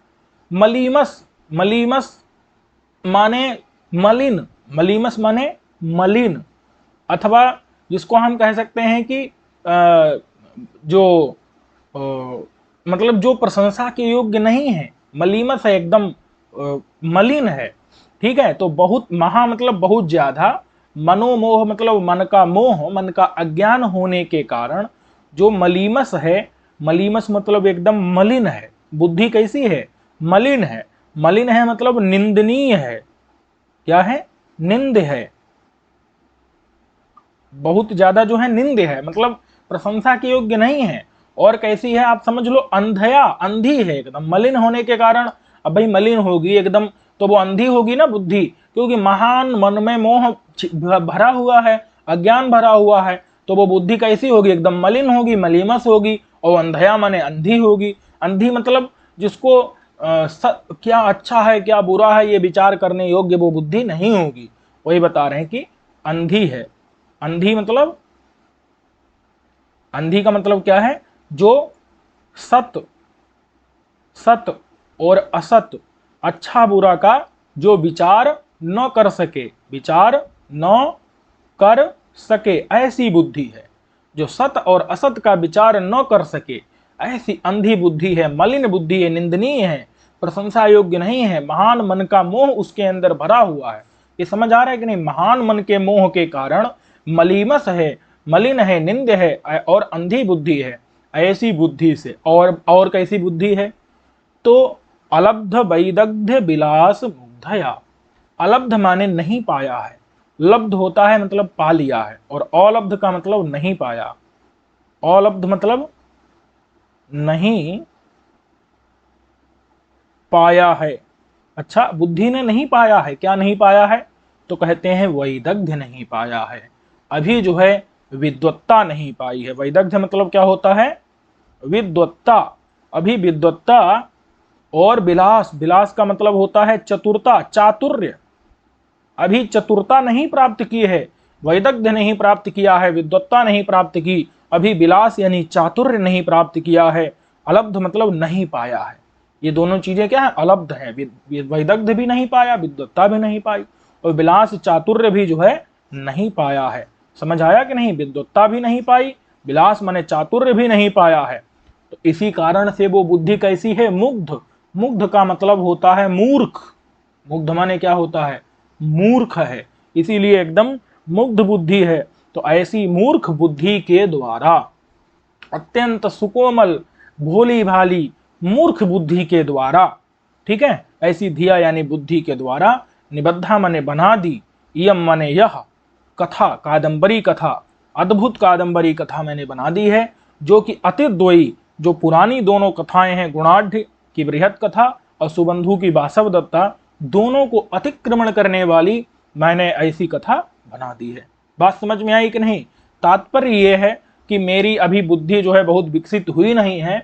मलीमस, मलीमस माने मलिन, मलीमस माने मलिन, अथवा जिसको हम कह सकते हैं कि जो मतलब जो प्रशंसा के योग्य नहीं है, मलीमस है, एकदम मलिन है। ठीक है, तो बहुत, महा मतलब बहुत ज्यादा, मनोमोह मतलब मन का मोह, मन का अज्ञान होने के कारण जो मलीमस है, मलीमस मतलब एकदम मलिन है, बुद्धि कैसी है? मलिन है, मलिन है मतलब निंदनीय है, क्या है? निंद है, बहुत ज्यादा जो है निंद है, मतलब प्रशंसा के योग्य नहीं है। और कैसी है आप समझ लो, अंधया, अंधी है एकदम, मलिन होने के कारण, अब भाई मलिन होगी एकदम तो वो अंधी होगी ना बुद्धि, क्योंकि महान मन में मोह भरा हुआ है, अज्ञान भरा हुआ है, तो वो बुद्धि कैसी होगी? एकदम मलिन होगी, मलीमस होगी, और अंधया माने अंधी होगी। अंधी मतलब जिसको क्या अच्छा है क्या बुरा है ये विचार करने योग्य वो बुद्धि नहीं होगी, वही बता रहे हैं कि अंधी है। अंधी मतलब, अंधी का मतलब क्या है? जो सत, सत और असत, अच्छा बुरा का जो विचार न कर सके, विचार न कर सके, ऐसी बुद्धि है। जो सत और असत का विचार न कर सके, ऐसी अंधी बुद्धि है, मलिन बुद्धि है, निंदनीय है, प्रशंसा योग्य नहीं है, महान मन का मोह उसके अंदर भरा हुआ है। ये समझ आ रहा है कि नहीं? महान मन के मोह के कारण मलीमस है, मलिन है, निंद है और अंधी बुद्धि है, ऐसी बुद्धि से। और कैसी बुद्धि है? तो अलब्ध वैदग्ध विलास मुग्धया। अलब्ध माने नहीं पाया है, लब्ध होता है मतलब पा लिया है, और अलब्ध का मतलब नहीं पाया, अलब्ध मतलब नहीं पाया है। अच्छा, बुद्धि ने नहीं पाया है, क्या नहीं पाया है? तो कहते हैं वैदग्ध्य नहीं पाया है, अभी जो है विद्वत्ता नहीं पाई है। वैदग्ध्य मतलब क्या होता है? विद्वत्ता, अभी विद्वत्ता। और विलास, विलास का मतलब होता है चतुरता, चातुर्य, अभी चतुरता नहीं प्राप्त की है, वैदग्ध्य नहीं प्राप्त किया है, विद्वत्ता नहीं प्राप्त की, अभी विलास यानी चातुर्य नहीं प्राप्त किया है। अलब्ध मतलब नहीं पाया है, ये दोनों चीजें क्या है? अलब्ध है, वैदग्ध्य भी नहीं पाया, विद्वत्ता भी नहीं पाई, और विलास चातुर्य भी जो है नहीं पाया है। समझ आया कि नहीं? विद्वत्ता भी नहीं पाई, विलास माने चातुर्य भी नहीं पाया है, तो इसी कारण से वो बुद्धि कैसी है? मुग्ध। मुग्ध का मतलब होता है मूर्ख, मुग्ध माने क्या होता है? मूर्ख है, इसीलिए एकदम मुग्ध बुद्धि है। तो ऐसी मूर्ख बुद्धि के द्वारा, अत्यंत सुकोमल भोली भाली मूर्ख बुद्धि के द्वारा, ठीक है, ऐसी धिया यानी बुद्धि के द्वारा, निबद्धा माने बना दी, यम माने यह, कथा कादंबरी कथा, अद्भुत कादंबरी कथा मैंने बना दी है, जो कि अतिद्वयी, जो पुरानी दोनों कथाएं हैं, गुणाढ़ की बृहत कथा और सुबंधु की वासव दत्ता, दोनों को अतिक्रमण करने वाली मैंने ऐसी कथा बना दी है। बात समझ में आई कि नहीं? तात्पर्य यह है कि मेरी अभी बुद्धि जो है बहुत विकसित हुई नहीं है,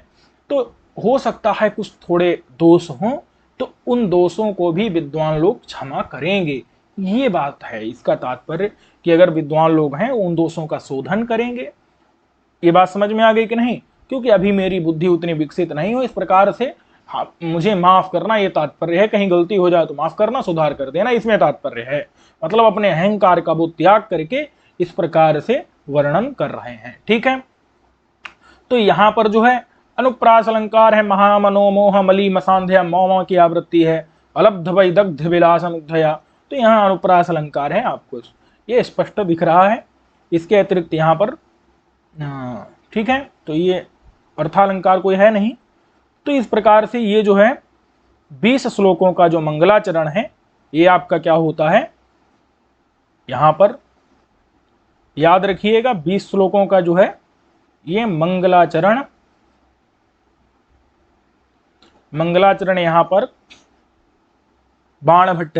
तो हो सकता है कुछ थोड़े दोष हों, तो उन दोषों को भी विद्वान लोग क्षमा करेंगे, ये बात है। इसका तात्पर्य कि अगर विद्वान लोग हैं उन दोषों का शोधन करेंगे। ये बात समझ में आ गई कि नहीं? क्योंकि अभी मेरी बुद्धि उतनी विकसित नहीं हो, इस प्रकार से हाँ, मुझे माफ करना ये तात्पर्य है। कहीं गलती हो जाए तो माफ करना, सुधार कर देना, इसमें तात्पर्य है। मतलब अपने अहंकार का वो त्याग करके इस प्रकार से वर्णन कर रहे हैं। ठीक है, तो यहां पर जो है अनुप्रास अलंकार है, महामनोमोह मली मसांध्या मौम की आवृत्ति है, अलब्ध वैदग्ध विलास अनुध्या। तो यहाँ अनुप्रास अलंकार है, आपको ये स्पष्ट दिख रहा है। इसके अतिरिक्त यहाँ पर ठीक है, तो ये अर्थालंकार कोई है नहीं। तो इस प्रकार से ये जो है 20 श्लोकों का जो मंगलाचरण है, ये आपका क्या होता है, यहां पर याद रखिएगा 20 श्लोकों का जो है ये मंगलाचरण यहां पर बाणभट्ट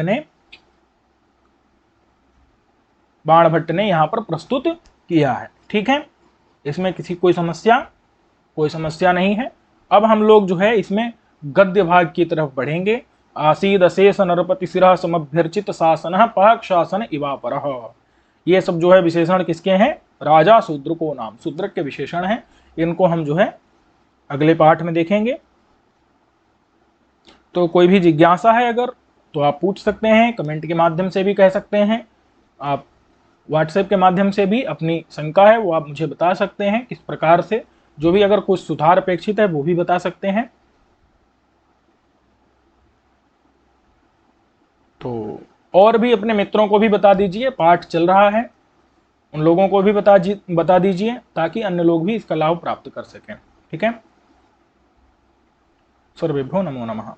ने यहां पर प्रस्तुत किया है। ठीक है, इसमें कोई समस्या नहीं है। अब हम लोग जो है इसमें गद्य भाग की तरफ बढ़ेंगे। आसीद अशेष नरपति सिरह समभ्यर्चित शासन पाक शासन इवापरः। ये सब जो है विशेषण किसके हैं? राजा शूद्र को नाम, शूद्र के विशेषण हैं। इनको हम जो है अगले पाठ में देखेंगे। तो कोई भी जिज्ञासा है अगर, तो आप पूछ सकते हैं, कमेंट के माध्यम से भी कह सकते हैं, आप व्हाट्सएप के माध्यम से भी अपनी शंका है वो आप मुझे बता सकते हैं। किस प्रकार से जो भी अगर कुछ सुधार अपेक्षित है वो भी बता सकते हैं। तो और भी अपने मित्रों को भी बता दीजिए, पाठ चल रहा है, उन लोगों को भी बता दीजिए ताकि अन्य लोग भी इसका लाभ प्राप्त कर सकें। ठीक है, सर्वेभ्यो नमो नमः।